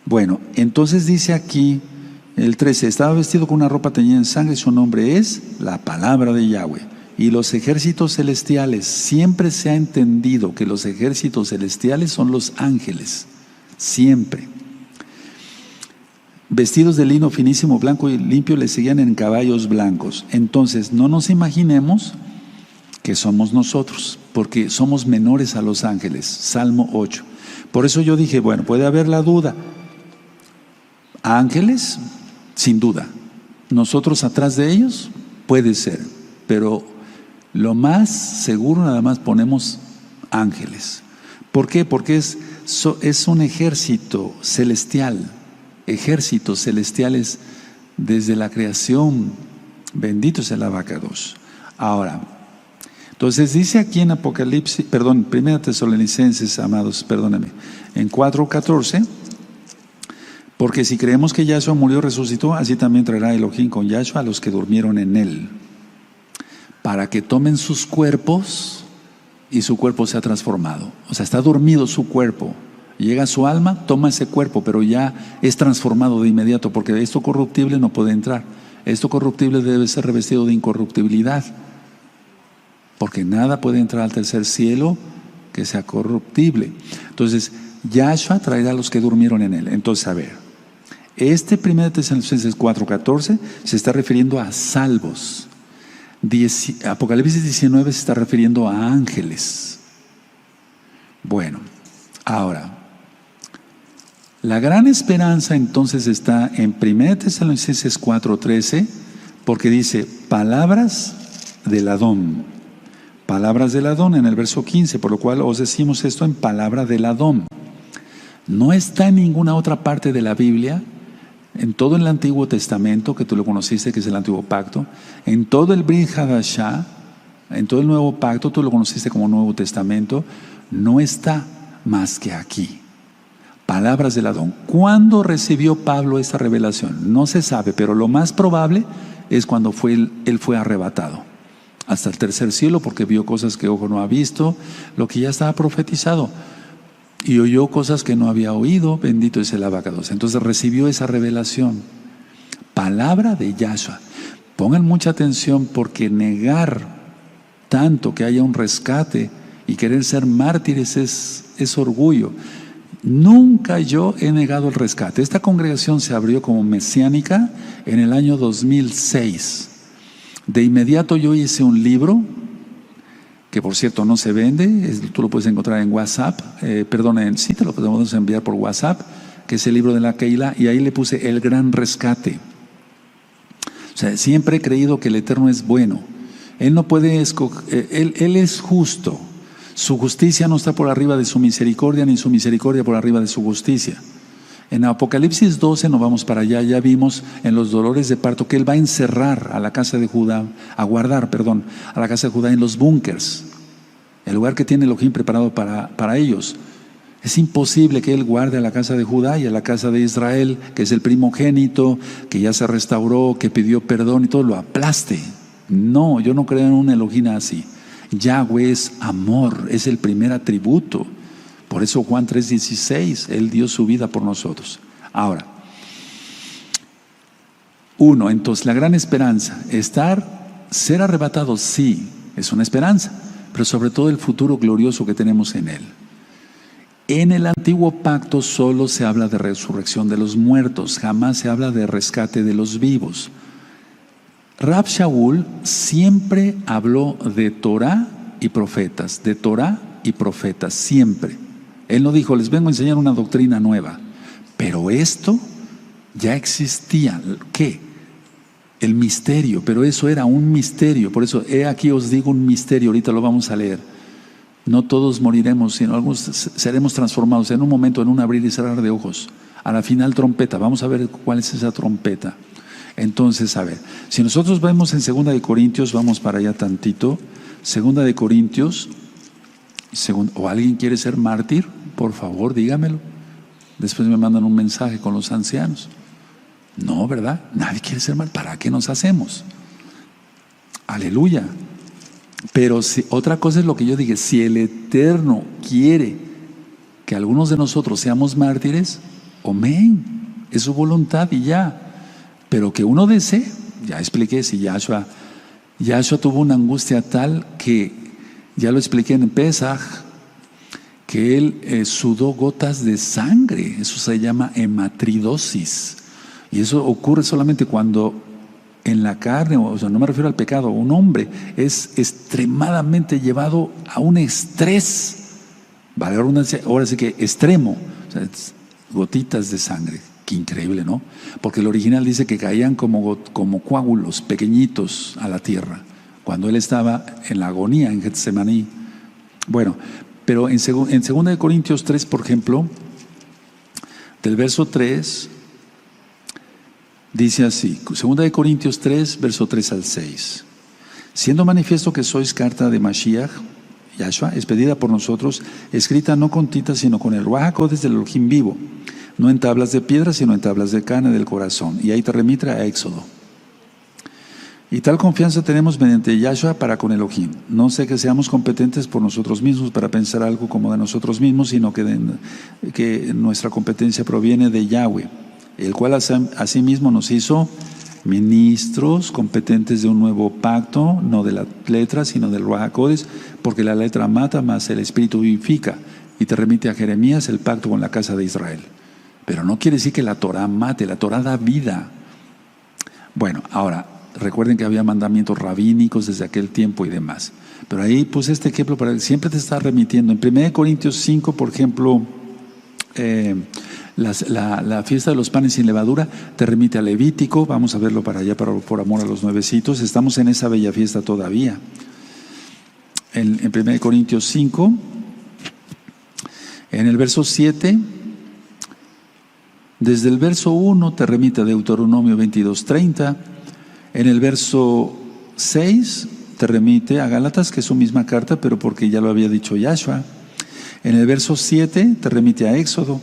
Speaker 1: Bueno, entonces dice aquí el 13: estaba vestido con una ropa teñida en sangre, y su nombre es la palabra de Yahweh. Y los ejércitos celestiales, siempre se ha entendido que los ejércitos celestiales son los ángeles, siempre. Vestidos de lino finísimo, blanco y limpio, le seguían en caballos blancos. Entonces, no nos imaginemos que somos nosotros, porque somos menores a los ángeles. Salmo 8. Por eso yo dije, bueno, puede haber la duda. Ángeles, sin duda. Nosotros atrás de ellos, puede ser, pero lo más seguro, nada más ponemos ángeles. ¿Por qué? Porque es un ejército celestial, ejércitos celestiales desde la creación. Bendito es el abacados. Ahora, Entonces dice aquí en Apocalipsis, perdón, 1 Tesalonicenses, amados, perdónenme, en 4:14, porque si creemos que Yahshua murió y resucitó, así también traerá Elohim con Yahshua a los que durmieron en él, para que tomen sus cuerpos y su cuerpo sea transformado. O sea, está dormido su cuerpo. Llega su alma, toma ese cuerpo, pero ya es transformado de inmediato, porque esto corruptible no puede entrar. Esto corruptible debe ser revestido de incorruptibilidad, porque nada puede entrar al tercer cielo que sea corruptible. Entonces, Yahshua traerá a los que durmieron en él. Entonces, a ver, este 1 Tesalonicenses 4:14 se está refiriendo a salvos. Apocalipsis 19 se está refiriendo a ángeles. Bueno, ahora, la gran esperanza entonces está en 1 Tesalonicenses 4:13, porque dice palabras del Adón. Palabras del Adón en el verso 15, por lo cual os decimos esto en palabra del Adón. No está en ninguna otra parte de la Biblia, en todo el Antiguo Testamento, que tú lo conociste, que es el Antiguo Pacto, en todo el Brit Hadashah, en todo el Nuevo Pacto, tú lo conociste como Nuevo Testamento, no está más que aquí. Palabras del Adón. ¿Cuándo recibió Pablo esta revelación? No se sabe, pero lo más probable es cuando él fue arrebatado hasta el tercer cielo, porque vio cosas que ojo no ha visto, lo que ya estaba profetizado, y oyó cosas que no había oído. Bendito es el Abacados. Entonces recibió esa revelación. Palabra de Yahshua. Pongan mucha atención, porque negar tanto que haya un rescate y querer ser mártires es orgullo. Nunca yo he negado el rescate. Esta congregación se abrió como mesiánica en el año 2006. De inmediato yo hice un libro, que por cierto no se vende, tú lo puedes encontrar en WhatsApp, sí te lo podemos enviar por WhatsApp, que es el libro de la Keilah, y ahí le puse el gran rescate. O sea, siempre he creído que el Eterno es bueno. Él no puede escoger, él es justo. Su justicia no está por arriba de su misericordia, ni su misericordia por arriba de su justicia. En Apocalipsis 12 nos vamos para allá, ya vimos en los dolores de parto que Él va a encerrar a la casa de Judá, a la casa de Judá en los búnkers, el lugar que tiene Elohim preparado para ellos. Es imposible que Él guarde a la casa de Judá y a la casa de Israel, que es el primogénito, que ya se restauró, que pidió perdón y todo, lo aplaste. No, yo no creo en un Elohim así. Yahweh es amor, es el primer atributo. Por eso Juan 3:16, Él dio su vida por nosotros. Ahora, entonces la gran esperanza, ser arrebatado, sí, es una esperanza, pero sobre todo el futuro glorioso que tenemos en Él. En el antiguo pacto solo se habla de resurrección de los muertos, jamás se habla de rescate de los vivos. Rab Shaul siempre habló de Torah y profetas, siempre. Él no dijo, les vengo a enseñar una doctrina nueva, pero esto ya existía. ¿Qué? El misterio, pero eso era un misterio. Por eso, aquí os digo un misterio, ahorita lo vamos a leer. No todos moriremos, sino algunos seremos transformados en un momento, en un abrir y cerrar de ojos. A la final trompeta, vamos a ver cuál es esa trompeta. Entonces, a ver, si nosotros vemos en 2 de Corintios, vamos para allá tantito, 2 de Corintios, o alguien quiere ser mártir, por favor dígamelo. Después me mandan un mensaje con los ancianos. No, ¿verdad? Nadie quiere ser mártir. ¿Para qué nos hacemos? Aleluya. Pero otra cosa es lo que yo dije, si el Eterno quiere que algunos de nosotros seamos mártires, amén, es su voluntad y ya. Pero que uno desee, ya expliqué, si Yahshua tuvo una angustia tal que, ya lo expliqué en Pesaj, que él sudó gotas de sangre. Eso se llama hematridosis, y eso ocurre solamente cuando en la carne, o sea, no me refiero al pecado, un hombre es extremadamente llevado a un estrés, vale, ahora sí que extremo, o sea, gotitas de sangre. Qué increíble, ¿no? Porque el original dice que caían como coágulos pequeñitos a la tierra cuando él estaba en la agonía en Getsemaní. Bueno, pero en 2 de Corintios 3, por ejemplo, del verso 3, dice así, 2 de Corintios 3, verso 3 al 6. Siendo manifiesto que sois carta de Mashiach, Yahshua, expedida por nosotros, escrita no con tinta, sino con el Ruach HaKodesh del Elohim vivo, no en tablas de piedra, sino en tablas de carne del corazón. Y ahí te remite a Éxodo. Y tal confianza tenemos mediante Yahshua para con Elohim. No sé que seamos competentes por nosotros mismos para pensar algo como de nosotros mismos, sino que nuestra competencia proviene de Yahweh, el cual asimismo nos hizo ministros competentes de un nuevo pacto, no de la letra, sino del Ruach HaKodesh, porque la letra mata, más el Espíritu vivifica. Y te remite a Jeremías el pacto con la casa de Israel. Pero no quiere decir que la Torah mate, la Torah da vida. Bueno, ahora, recuerden que había mandamientos rabínicos desde aquel tiempo y demás. Pero ahí puse este ejemplo para que siempre te está remitiendo. En 1 Corintios 5, por ejemplo, la fiesta de los panes sin levadura te remite a Levítico. Vamos a verlo para allá, por amor a los nuevecitos. Estamos en esa bella fiesta todavía. En 1 Corintios 5, en el verso 7, desde el verso 1 te remite a Deuteronomio 22:30. En el verso 6 te remite a Gálatas, que es su misma carta, pero porque ya lo había dicho Yahshua. En el verso 7 te remite a Éxodo.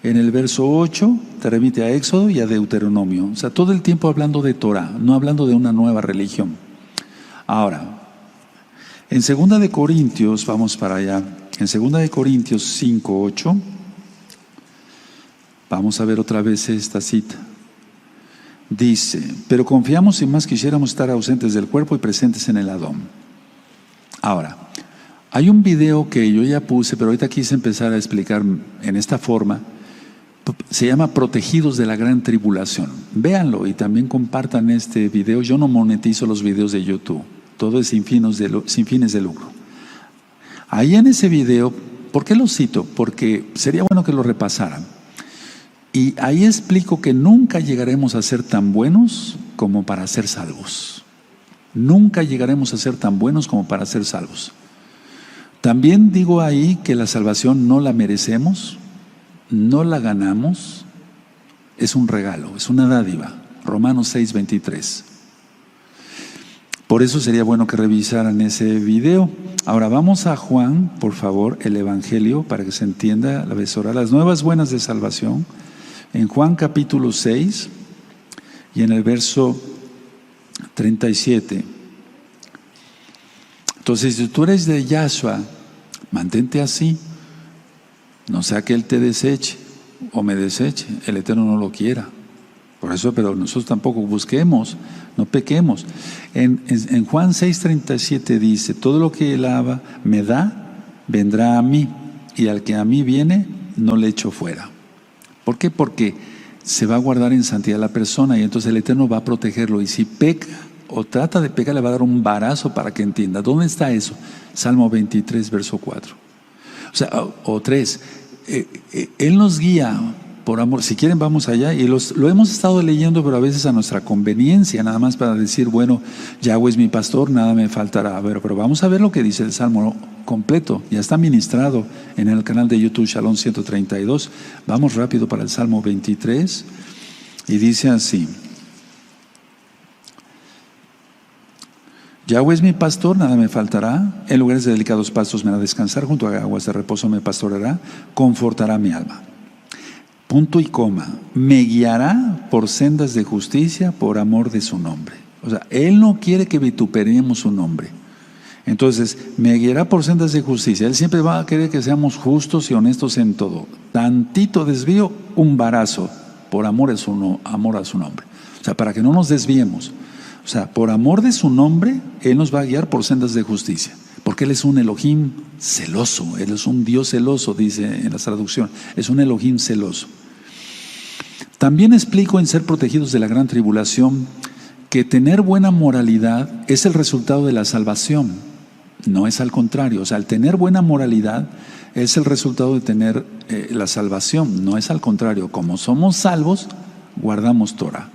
Speaker 1: En el verso 8 te remite a Éxodo y a Deuteronomio. O sea, todo el tiempo hablando de Torah, no hablando de una nueva religión. Ahora, en 2 de Corintios, vamos para allá, en 2 de Corintios 5:8, vamos a ver otra vez esta cita. Dice, pero confiamos y más quisiéramos estar ausentes del cuerpo y presentes en el Adón. Ahora, hay un video que yo ya puse, pero ahorita quise empezar a explicar en esta forma. Se llama Protegidos de la Gran Tribulación. Véanlo y también compartan este video. Yo no monetizo los videos de YouTube. Todo es sin fines de lucro. Ahí en ese video, ¿por qué lo cito? Porque sería bueno que lo repasaran. Y ahí explico que nunca llegaremos a ser tan buenos como para ser salvos. Nunca llegaremos a ser tan buenos como para ser salvos. También digo ahí que la salvación no la merecemos, no la ganamos, es un regalo, es una dádiva. Romanos 6:23. Por eso sería bueno que revisaran ese video. Ahora vamos a Juan, por favor, el Evangelio, para que se entienda la besora, las nuevas buenas de salvación. En Juan capítulo 6 y en el verso 37. Entonces, si tú eres de Yahshua, mantente así. No sea que Él te deseche o me deseche. El Eterno no lo quiera. Por eso, pero nosotros tampoco busquemos, no pequemos. En Juan 6:37 dice, todo lo que Él me da, vendrá a mí. Y al que a mí viene, no le echo fuera. ¿Por qué? Porque se va a guardar en santidad la persona y entonces el Eterno va a protegerlo. Y si peca o trata de pecar, le va a dar un varazo para que entienda. ¿Dónde está eso? Salmo 23, verso 4. O sea, o 3. Él nos guía por amor. Si quieren vamos allá y lo hemos estado leyendo, pero a veces a nuestra conveniencia, nada más para decir, bueno, Yahweh es mi pastor, nada me faltará. Pero vamos a ver lo que dice el Salmo completo. Ya está ministrado en el canal de YouTube Shalom 132. Vamos rápido para el Salmo 23 y dice así: Yahweh es mi pastor, nada me faltará. En lugares de delicados pastos me hará descansar, junto a aguas de reposo me pastoreará, confortará mi alma. Punto y coma. Me guiará por sendas de justicia por amor de su nombre. O sea, Él no quiere que vituperemos su nombre. Entonces, me guiará por sendas de justicia. Él siempre va a querer que seamos justos y honestos en todo. Tantito desvío, un varazo, por amor a su nombre. O sea, para que no nos desviemos. O sea, por amor de su nombre, Él nos va a guiar por sendas de justicia. Porque Él es un Elohim celoso. Él es un Dios celoso, dice en la traducción. Es un Elohim celoso. También explico en Ser protegidos de la gran tribulación que tener buena moralidad es el resultado de la salvación. No es al contrario. O sea, el tener buena moralidad es el resultado de tener la salvación. No es al contrario. Como somos salvos, guardamos Torah.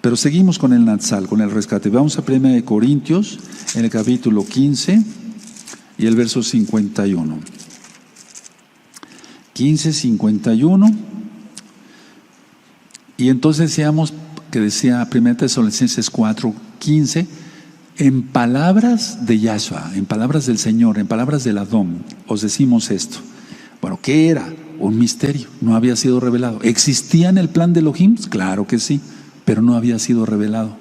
Speaker 1: Pero seguimos con el Natsal, con el rescate. Vamos a 1 Corintios, en el capítulo 15 y el verso 51. 15:51. Y entonces decíamos que decía 1 Tesalonicenses 4:15, En palabras de Yahshua, en palabras del Señor, en palabras del Adón, os decimos esto. Bueno, ¿qué era? Un misterio, no había sido revelado. ¿Existía en el plan de Elohim? Claro que sí, pero no había sido revelado.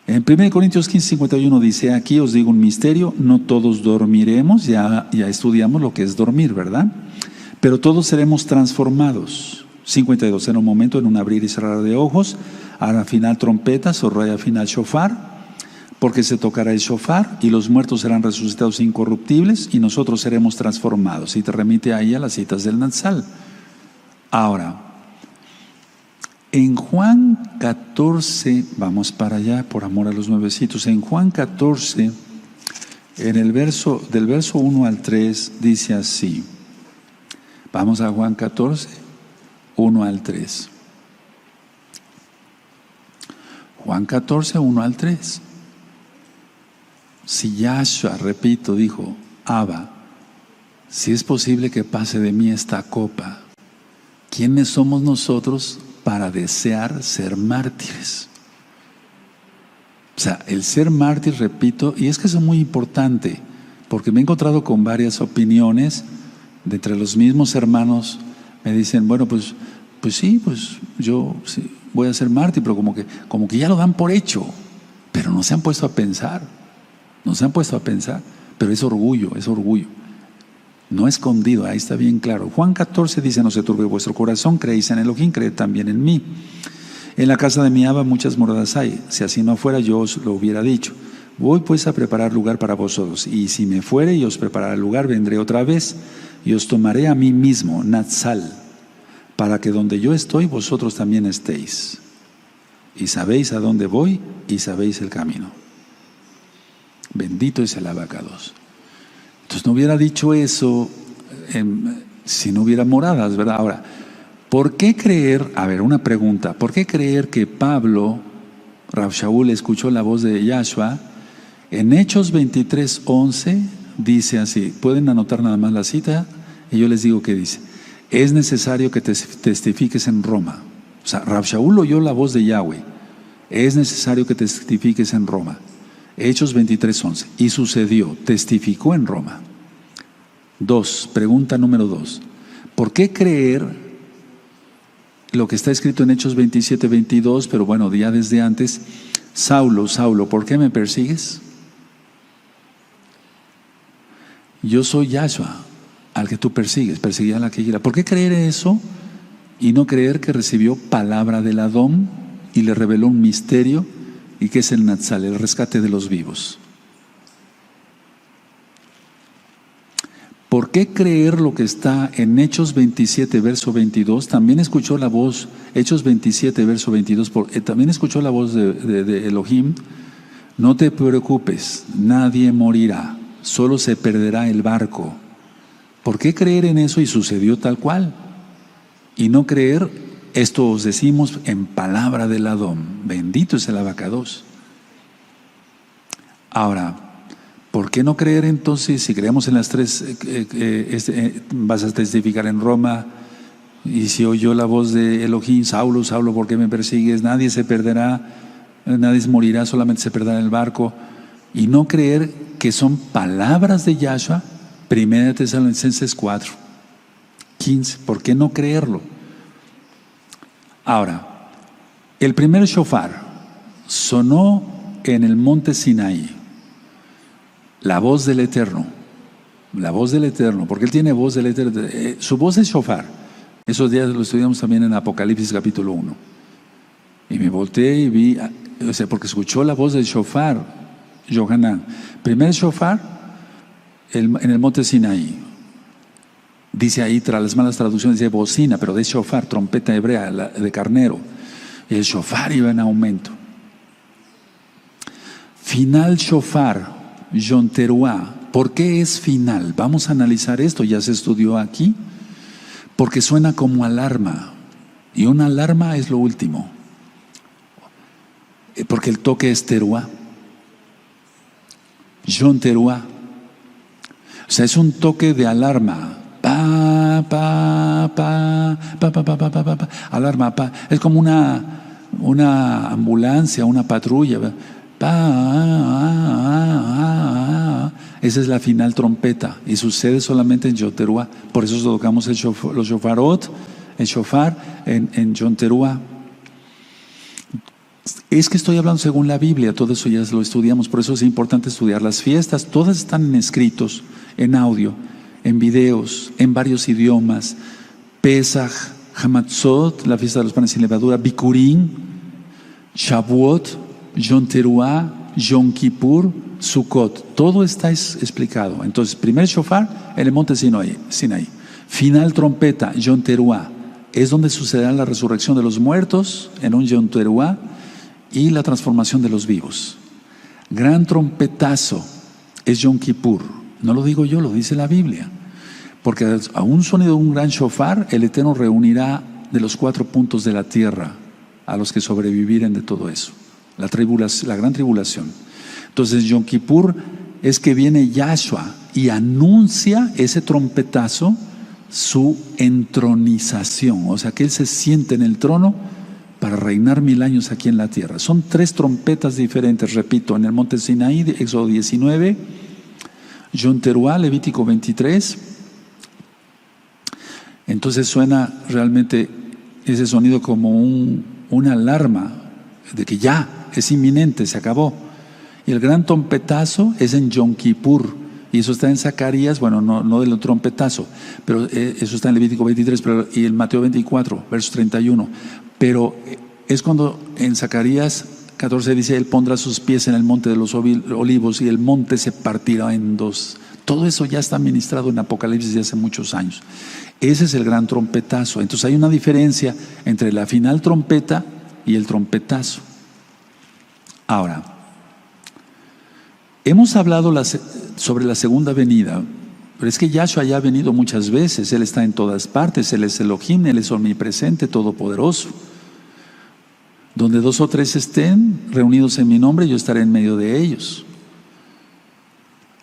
Speaker 1: En 1 Corintios 15:51 dice, aquí os digo un misterio, no todos dormiremos, ya estudiamos lo que es dormir, ¿verdad? Pero todos seremos transformados. 52, en un momento, en un abrir y cerrar de ojos, al final trompetas, o al final shofar, porque se tocará el shofar y los muertos serán resucitados incorruptibles y nosotros seremos transformados. Y te remite ahí a las citas del Natsal. Ahora, en Juan 14, vamos para allá por amor a los nuevecitos, en Juan 14, en el del verso 1 al 3, dice así. Vamos a Juan 14, 1 al 3. Juan 14, 1 al 3. Si Yahshua, repito, dijo, Abba, si es posible que pase de mí esta copa, ¿quiénes somos nosotros para desear ser mártires? O sea, el ser mártir, repito, y es que eso es muy importante, porque me he encontrado con varias opiniones de entre los mismos hermanos. Me dicen, bueno, pues sí, pues yo sí, voy a ser mártir, pero como que ya lo dan por hecho, pero no se han puesto a pensar. No se han puesto a pensar, pero es orgullo, no escondido, ahí está bien claro. Juan 14 dice, no se turbe vuestro corazón, creéis en Elohim, creed también en mí. En la casa de mi Abba muchas moradas hay, si así no fuera yo os lo hubiera dicho. Voy pues a preparar lugar para vosotros, y si me fuere y os prepararé lugar, vendré otra vez, y os tomaré a mí mismo, Natsal, para que donde yo estoy, vosotros también estéis. Y sabéis a dónde voy, y sabéis el camino. Bendito es el abacados. Entonces no hubiera dicho eso si no hubiera moradas, ¿verdad? Ahora, ¿por qué creer? A ver, una pregunta. ¿Por qué creer que Pablo, Rav Shaul, escuchó la voz de Yahshua? En Hechos 23:11 dice así. Pueden anotar nada más la cita y yo les digo qué dice. Es necesario que testifiques en Roma. O sea, Rav Shaul oyó la voz de Yahweh. Es necesario que testifiques en Roma. Hechos 23:11. Y sucedió, testificó en Roma. Pregunta número 2. ¿Por qué creer lo que está escrito en Hechos 27:22, pero bueno, ya desde antes? Saulo, Saulo, ¿por qué me persigues? Yo soy Yahshua, al que tú persigues, perseguía a la que quiera. ¿Por qué creer eso y no creer que recibió palabra del Adón y le reveló un misterio? ¿Y qué es el Natsal? El rescate de los vivos. ¿Por qué creer lo que está en Hechos 27, verso 22? También escuchó la voz, Hechos 27, verso 22, también escuchó la voz de Elohim. No te preocupes, nadie morirá, solo se perderá el barco. ¿Por qué creer en eso? Y sucedió tal cual. Y no creer. Esto os decimos en palabra del Adón. Bendito es el abacados. Ahora, ¿por qué no creer entonces? Si creemos en las tres, vas a testificar en Roma. Y si oyó la voz de Elohim, Saulo, Saulo, ¿por qué me persigues? Nadie se perderá, nadie morirá, solamente se perderá el barco. Y no creer que son palabras de Yahshua. 1 Tesalonicenses 4:15. ¿Por qué no creerlo? Ahora, el primer shofar sonó en el monte Sinaí, la voz del Eterno, porque Él tiene voz del Eterno, su voz es shofar. Esos días lo estudiamos también en Apocalipsis capítulo 1. Y me volteé y vi, porque escuchó la voz del shofar, Yohanan. Primer shofar en el monte Sinaí. Dice ahí, tras las malas traducciones, dice bocina, pero de shofar, trompeta hebrea, de carnero. Y el shofar iba en aumento. Final shofar, Yom Teruah. ¿Por qué es final? Vamos a analizar esto, ya se estudió aquí. Porque suena como alarma. Y una alarma es lo último. Porque el toque es Teruah. Yom Teruah. O sea, es un toque de alarma. Pa, pa, pa, pa, pa, pa, pa, pa, pa, alarma, pa. Es como una ambulancia, una patrulla. Esa es la final trompeta y sucede solamente en Yom Teruah. Por eso tocamos los shofarot, el shofar en Yom Teruah. Es que estoy hablando según la Biblia, todo eso ya lo estudiamos, por eso es importante estudiar las fiestas. Todas están en escritos, en audio, en videos, en varios idiomas. Pesach, Hamatzot, la fiesta de los panes sin levadura, Bikurim, Shavuot, Yom Teruah, Yom Kippur, Sukkot, todo está explicado. Entonces, primer shofar en el monte Sinaí. Final trompeta, Yom Teruah, es donde sucederá la resurrección de los muertos en un Yom Teruah y la transformación de los vivos. Gran trompetazo es Yom Kippur. No lo digo yo, lo dice la Biblia. Porque a un sonido de un gran shofar, el Eterno reunirá de los 4 puntos de la tierra a los que sobreviviren de todo eso. La gran tribulación. Entonces Yom Kippur es que viene Yahshua y anuncia ese trompetazo su entronización, o sea que Él se siente en el trono para reinar 1000 años aquí en la tierra. Son 3 trompetas diferentes, repito, en el monte Sinaí, Éxodo 19, Yom Teruah, Levítico 23. Entonces suena realmente ese sonido como una alarma de que ya es inminente, se acabó. Y el gran trompetazo es en Yom Kippur, y eso está en Zacarías, bueno, no del trompetazo, pero eso está en Levítico 23 y en Mateo 24, verso 31. Pero es cuando en Zacarías 14 dice: Él pondrá sus pies en el monte de los olivos y el monte se partirá en 2. Todo eso ya está ministrado en Apocalipsis de hace muchos años. Ese es el gran trompetazo. Entonces hay una diferencia entre la final trompeta y el trompetazo. Ahora, hemos hablado sobre la segunda venida, pero es que Yahshua ya ha venido muchas veces. Él está en todas partes, Él es Elohim, Él es omnipresente, todopoderoso. Donde 2 o 3 estén reunidos en mi nombre, yo estaré en medio de ellos.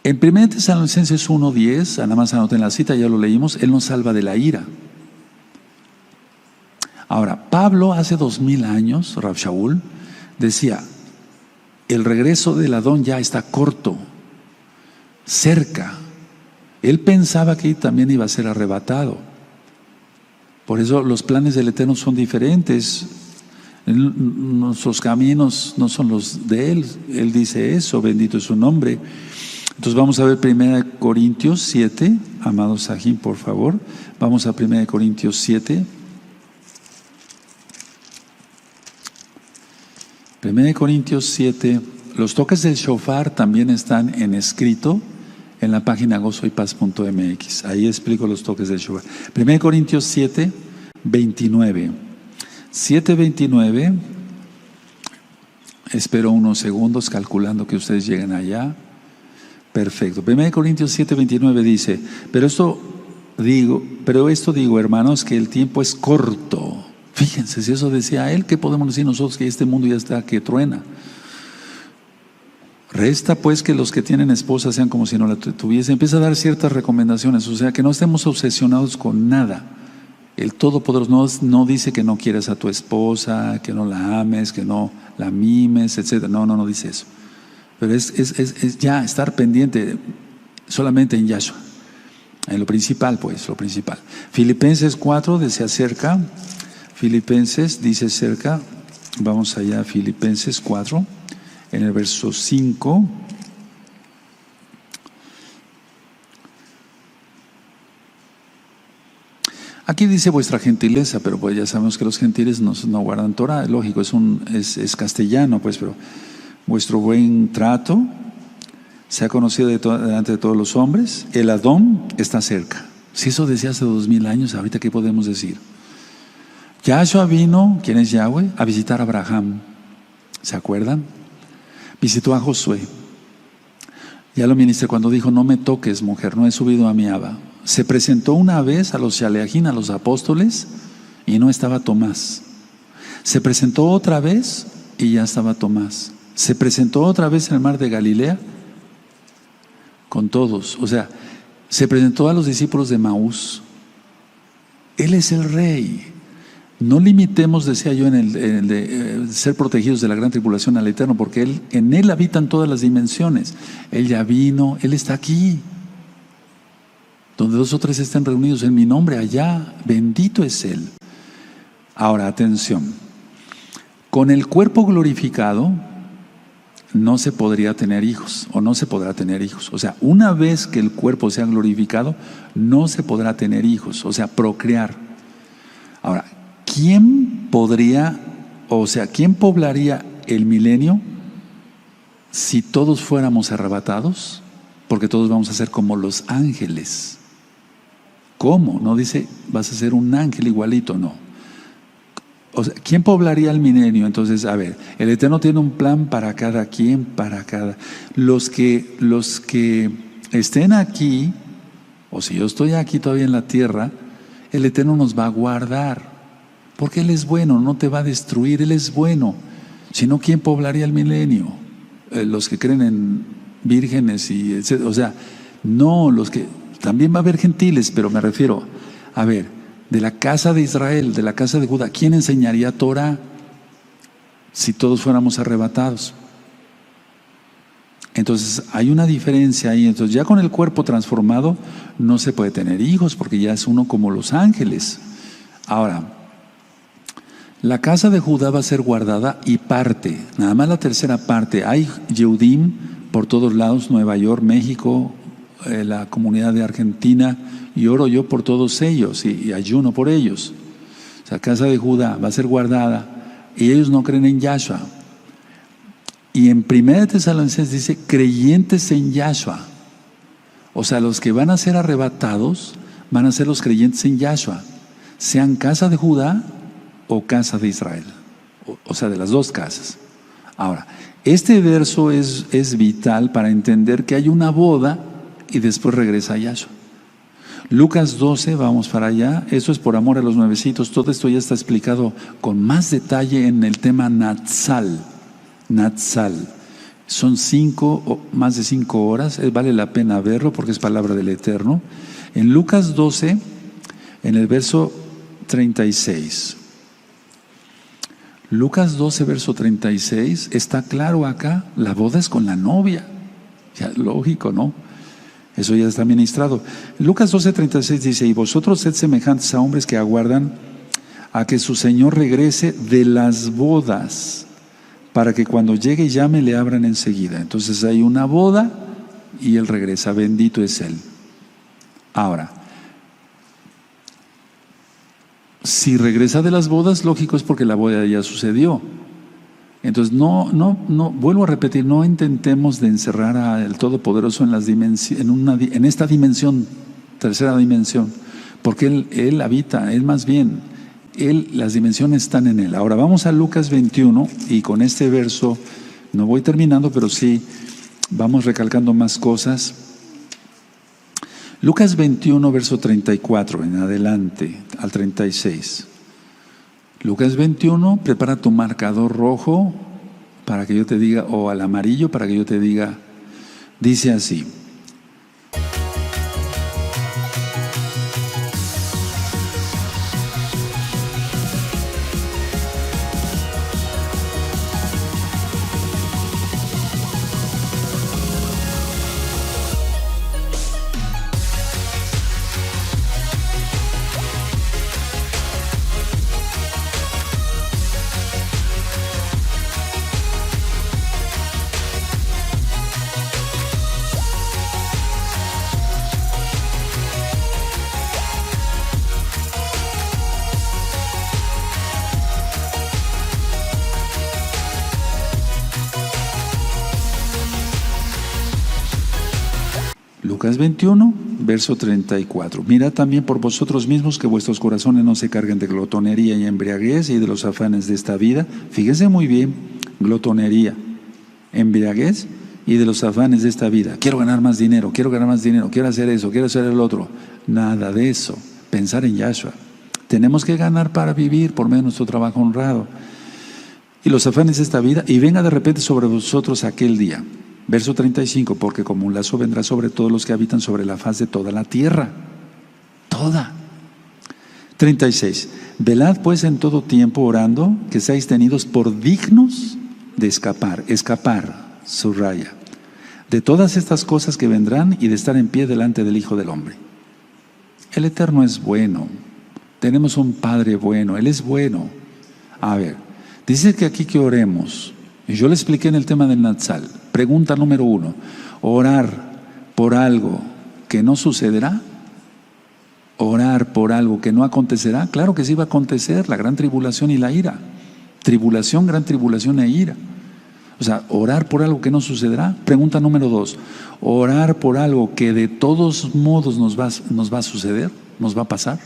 Speaker 1: En 1 Tesalonicenses 1:10, nada más anoten la cita, ya lo leímos, Él nos salva de la ira. Ahora, Pablo hace 2000 años, Rav Shaul, decía: el regreso del Adón ya está corto, cerca. Él pensaba que también iba a ser arrebatado. Por eso los planes del Eterno son diferentes. Nuestros caminos no son los de Él. Él dice eso, bendito es su nombre. Entonces vamos a ver 1 Corintios 7, amados Sahim, por favor. Vamos a 1 Corintios 7. 1 Corintios 7, los toques del shofar también están en escrito en la página gozoypaz.mx. Ahí explico los toques del shofar. 1 Corintios 7, 29. 7:29. Espero unos segundos calculando que ustedes lleguen allá. Perfecto. 1 Corintios 7:29 dice: pero esto digo, hermanos, que el tiempo es corto. Fíjense, si eso decía él, ¿qué podemos decir nosotros? Que este mundo ya está que truena. Resta pues que los que tienen esposa sean como si no la tuviesen. Empieza a dar ciertas recomendaciones, o sea, que no estemos obsesionados con nada. El Todopoderoso no dice que no quieras a tu esposa, que no la ames, que no la mimes, etc. No dice eso. Pero es ya estar pendiente solamente en Yahshua, en lo principal, pues, lo principal. Filipenses 4 dice acerca, Filipenses dice cerca, vamos allá a Filipenses 4, en el verso 5. Aquí dice vuestra gentileza, pero pues ya sabemos que los gentiles no guardan Torah, lógico, es castellano, pues, pero vuestro buen trato se ha conocido delante de todos los hombres. El Adón está cerca. Si eso decía hace 2000 años, ahorita ¿qué podemos decir? Yahshua vino, ¿quién es Yahweh? A visitar a Abraham. ¿Se acuerdan? Visitó a Josué. Ya lo ministré cuando dijo: no me toques, mujer, no he subido a mi Abba. Se presentó una vez a los Shaleachim, a los apóstoles, y no estaba Tomás. Se presentó otra vez y ya estaba Tomás. Se presentó otra vez en el mar de Galilea con todos. O sea, se presentó a los discípulos de Maús. Él es el Rey. No limitemos, decía yo, en el de ser protegidos de la gran tribulación al Eterno, porque en Él habitan todas las dimensiones. Él ya vino, Él está aquí. Donde 2 o 3 estén reunidos en mi nombre, allá, bendito es Él. Ahora, atención. Con el cuerpo glorificado no se podría tener hijos, o no se podrá tener hijos. O sea, una vez que el cuerpo sea glorificado, no se podrá tener hijos, o sea, procrear. Ahora, ¿quién poblaría el milenio si todos fuéramos arrebatados? Porque todos vamos a ser como los ángeles. ¿Cómo? No dice, vas a ser un ángel igualito, no. O sea, ¿quién poblaría el milenio? Entonces, a ver, el Eterno tiene un plan para cada quien, para cada. Los que estén aquí, o si yo estoy aquí todavía en la tierra, el Eterno nos va a guardar. Porque Él es bueno, no te va a destruir, Él es bueno. Si no, ¿quién poblaría el milenio? Los que creen en vírgenes y etcétera. O sea, no, los que también va a haber gentiles, pero me refiero, a ver, de la casa de Israel, de la casa de Judá, ¿quién enseñaría Torah si todos fuéramos arrebatados? Entonces hay una diferencia ahí. Entonces ya con el cuerpo transformado no se puede tener hijos porque ya es uno como los ángeles. Ahora, la casa de Judá va a ser guardada y parte, nada más la tercera parte. Hay Yehudim por todos lados, Nueva York, México, la comunidad de Argentina, y oro yo por todos ellos y ayuno por ellos. O sea, casa de Judá va a ser guardada y ellos no creen en Yahshua. Y en 1 Tesalonicenses dice creyentes en Yahshua. O sea, los que van a ser arrebatados van a ser los creyentes en Yahshua, sean casa de Judá o casa de Israel, o sea, de las dos casas. Ahora, este verso es vital para entender que hay una boda y después regresa a Yahshua. Lucas 12, vamos para allá. Eso es por amor a los nuevecitos. Todo esto ya está explicado con más detalle en el tema Natsal. Natsal. Son más de 5 horas. Vale la pena verlo porque es palabra del Eterno. En Lucas 12, en el verso 36. Lucas 12, verso 36, está claro acá, la boda es con la novia. Ya, lógico, ¿no? Eso ya está ministrado. Lucas 12, 36 dice, y vosotros sed semejantes a hombres que aguardan a que su Señor regrese de las bodas, para que cuando llegue y llame le abran enseguida. Entonces hay una boda y Él regresa, bendito es Él. Ahora, si regresa de las bodas, lógico es porque la boda ya sucedió. Entonces no, vuelvo a repetir, no intentemos de encerrar al Todopoderoso en en esta dimensión, tercera dimensión, porque Él habita, más bien, las dimensiones están en Él. Ahora vamos a Lucas 21 y con este verso, no voy terminando, pero sí, vamos recalcando más cosas. Lucas 21, verso 34, en adelante, al 36. Lucas 21, prepara tu marcador rojo para que yo te diga, o al amarillo para que yo te diga, dice así. Lucas 21, verso 34. Mirad también por vosotros mismos que vuestros corazones no se carguen de glotonería y embriaguez y de los afanes de esta vida. Fíjense muy bien, glotonería, embriaguez y de los afanes de esta vida. Quiero ganar más dinero, quiero hacer eso, quiero hacer el otro. Nada de eso. Pensar en Yahshua. Tenemos que ganar para vivir por medio de nuestro trabajo honrado. Y los afanes de esta vida, y venga de repente sobre vosotros aquel día. Verso 35, porque como un lazo vendrá sobre todos los que habitan sobre la faz de toda la tierra. Toda. 36. Velad pues en todo tiempo orando, que seáis tenidos por dignos de escapar, subraya, de todas estas cosas que vendrán y de estar en pie delante del Hijo del Hombre. El Eterno es bueno. Tenemos un Padre bueno. Él es bueno. A ver, dice que aquí que oremos. Y yo le expliqué en el tema del Natsal. Pregunta número 1. ¿Orar por algo que no sucederá? ¿Orar por algo que no acontecerá? Claro que sí va a acontecer, la gran tribulación y la ira. Tribulación, gran tribulación e ira. O sea, orar por algo que no sucederá. Pregunta número 2. Orar por algo que de todos modos nos va a suceder, nos va a pasar.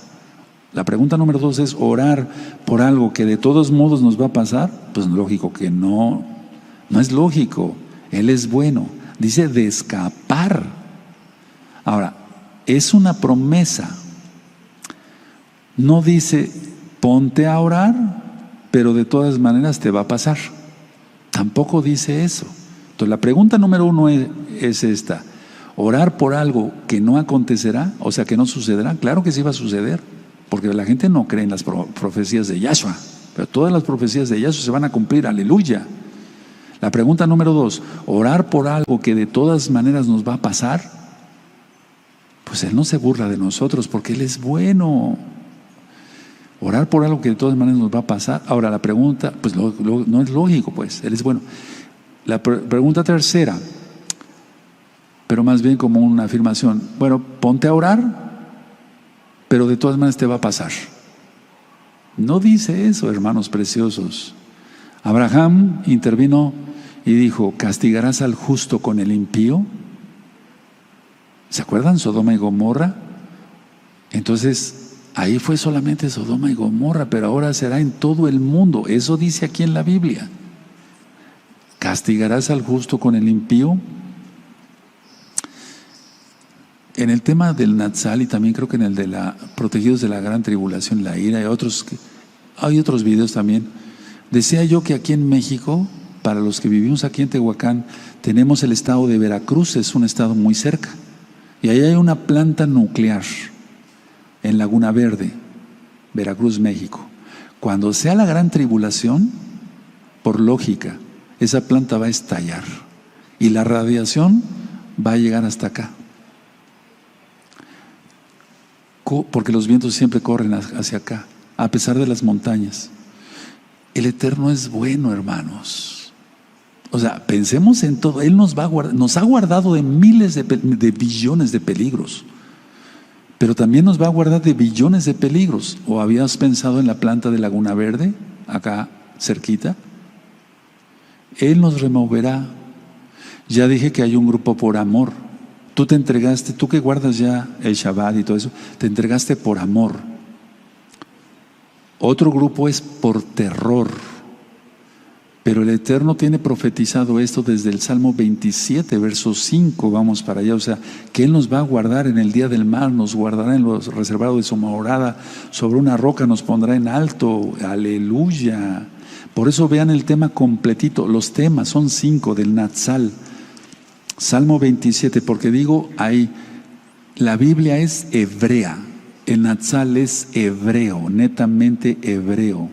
Speaker 1: La pregunta número 2 es orar por algo que de todos modos nos va a pasar. Pues lógico que no, no es lógico. Él es bueno. Dice de escapar. Ahora, es una promesa. No dice ponte a orar, pero de todas maneras te va a pasar. Tampoco dice eso. Entonces la pregunta número 1 es esta. ¿Orar por algo que no acontecerá? O sea, que no sucederá. Claro que sí va a suceder, porque la gente no cree en las profecías de Yahshua, pero todas las profecías de Yahshua se van a cumplir, aleluya. La pregunta número 2, ¿orar por algo que de todas maneras nos va a pasar? Pues Él no se burla de nosotros porque Él es bueno. Orar por algo que de todas maneras nos va a pasar. Ahora la pregunta, pues no es lógico, pues, Él es bueno. La pregunta tercera, pero más bien como una afirmación. Bueno, ponte a orar, pero de todas maneras te va a pasar. No dice eso, hermanos preciosos. Abraham intervino y dijo, ¿castigarás al justo con el impío? ¿Se acuerdan Sodoma y Gomorra? Entonces, ahí fue solamente Sodoma y Gomorra, pero ahora será en todo el mundo. Eso dice aquí en la Biblia. ¿Castigarás al justo con el impío? En el tema del Natsal y también creo que en el de la protegidos de la gran tribulación, la ira, hay otros videos también. Decía yo que aquí en México, para los que vivimos aquí en Tehuacán, tenemos el estado de Veracruz, es un estado muy cerca. Y ahí hay una planta nuclear en Laguna Verde, Veracruz, México. Cuando sea la gran tribulación, por lógica, esa planta va a estallar y la radiación va a llegar hasta acá. Porque los vientos siempre corren hacia acá, a pesar de las montañas. El Eterno es bueno, hermanos. O sea, pensemos en todo. Él nos ha guardado de miles de billones de peligros, pero también nos va a guardar de billones de peligros. ¿O habías pensado en la planta de Laguna Verde, acá cerquita? Él nos removerá. Ya dije que hay un grupo por amor. Tú te entregaste, tú que guardas ya el Shabbat y todo eso, te entregaste por amor. Otro grupo es por terror. Pero el Eterno tiene profetizado esto desde el Salmo 27, verso 5, vamos para allá. O sea, que Él nos va a guardar en el día del mal, nos guardará en los reservados de su morada, sobre una roca nos pondrá en alto. Aleluya. Por eso vean el tema completito. Los temas son 5 del Natsal. Salmo 27, porque digo ahí, la Biblia es hebrea, el Natsal es hebreo, netamente hebreo.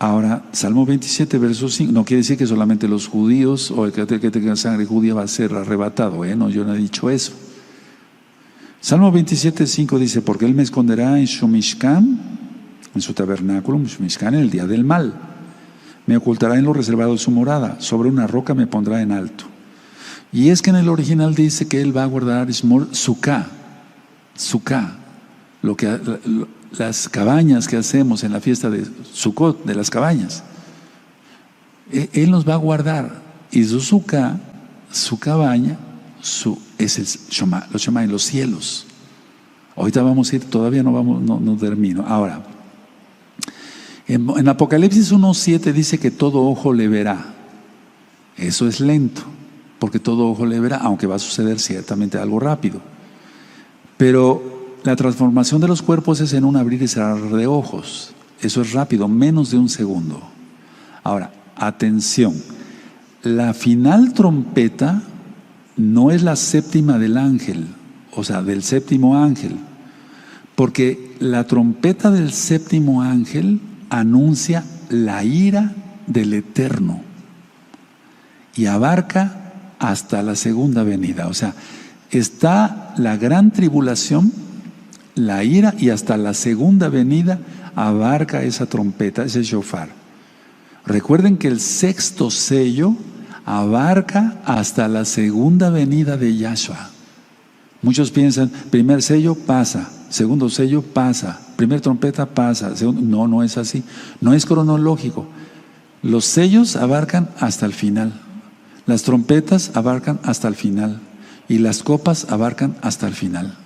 Speaker 1: Ahora, Salmo 27, verso 5, no quiere decir que solamente los judíos o el que tenga sangre judía va a ser arrebatado, no, yo no he dicho eso. Salmo 27, 5 dice, porque Él me esconderá en su Mishkan, en su tabernáculo, en su Mishkan, en el día del mal. Me ocultará en lo reservado de su morada, sobre una roca me pondrá en alto. Y es que en el original dice que Él va a guardar Sukkah, las cabañas que hacemos en la fiesta de Sukkot, de las cabañas. Él nos va a guardar. Y su Sukkah, su cabaña, es el Shema, los Shema en los cielos. Ahorita vamos a ir, todavía no termino. Ahora, en Apocalipsis 1:7 dice que todo ojo le verá. Eso es lento, porque todo ojo le verá, aunque va a suceder ciertamente algo rápido. Pero la transformación de los cuerpos es en un abrir y cerrar de ojos. Eso es rápido, menos de un segundo. Ahora, atención. La final trompeta no es la séptima del ángel, o sea, del séptimo ángel, Porque la trompeta del séptimo ángel anuncia la ira del Eterno y abarca hasta la segunda venida. O sea, está la gran tribulación, la ira, y hasta la segunda venida abarca esa trompeta, ese shofar. Recuerden que el sexto sello abarca hasta la segunda venida de Yahshua. Muchos piensan, primer sello pasa, segundo sello pasa, primer trompeta pasa, segundo. No, no es así, no es cronológico. Los sellos abarcan hasta el final, las trompetas abarcan hasta el final y las copas abarcan hasta el final.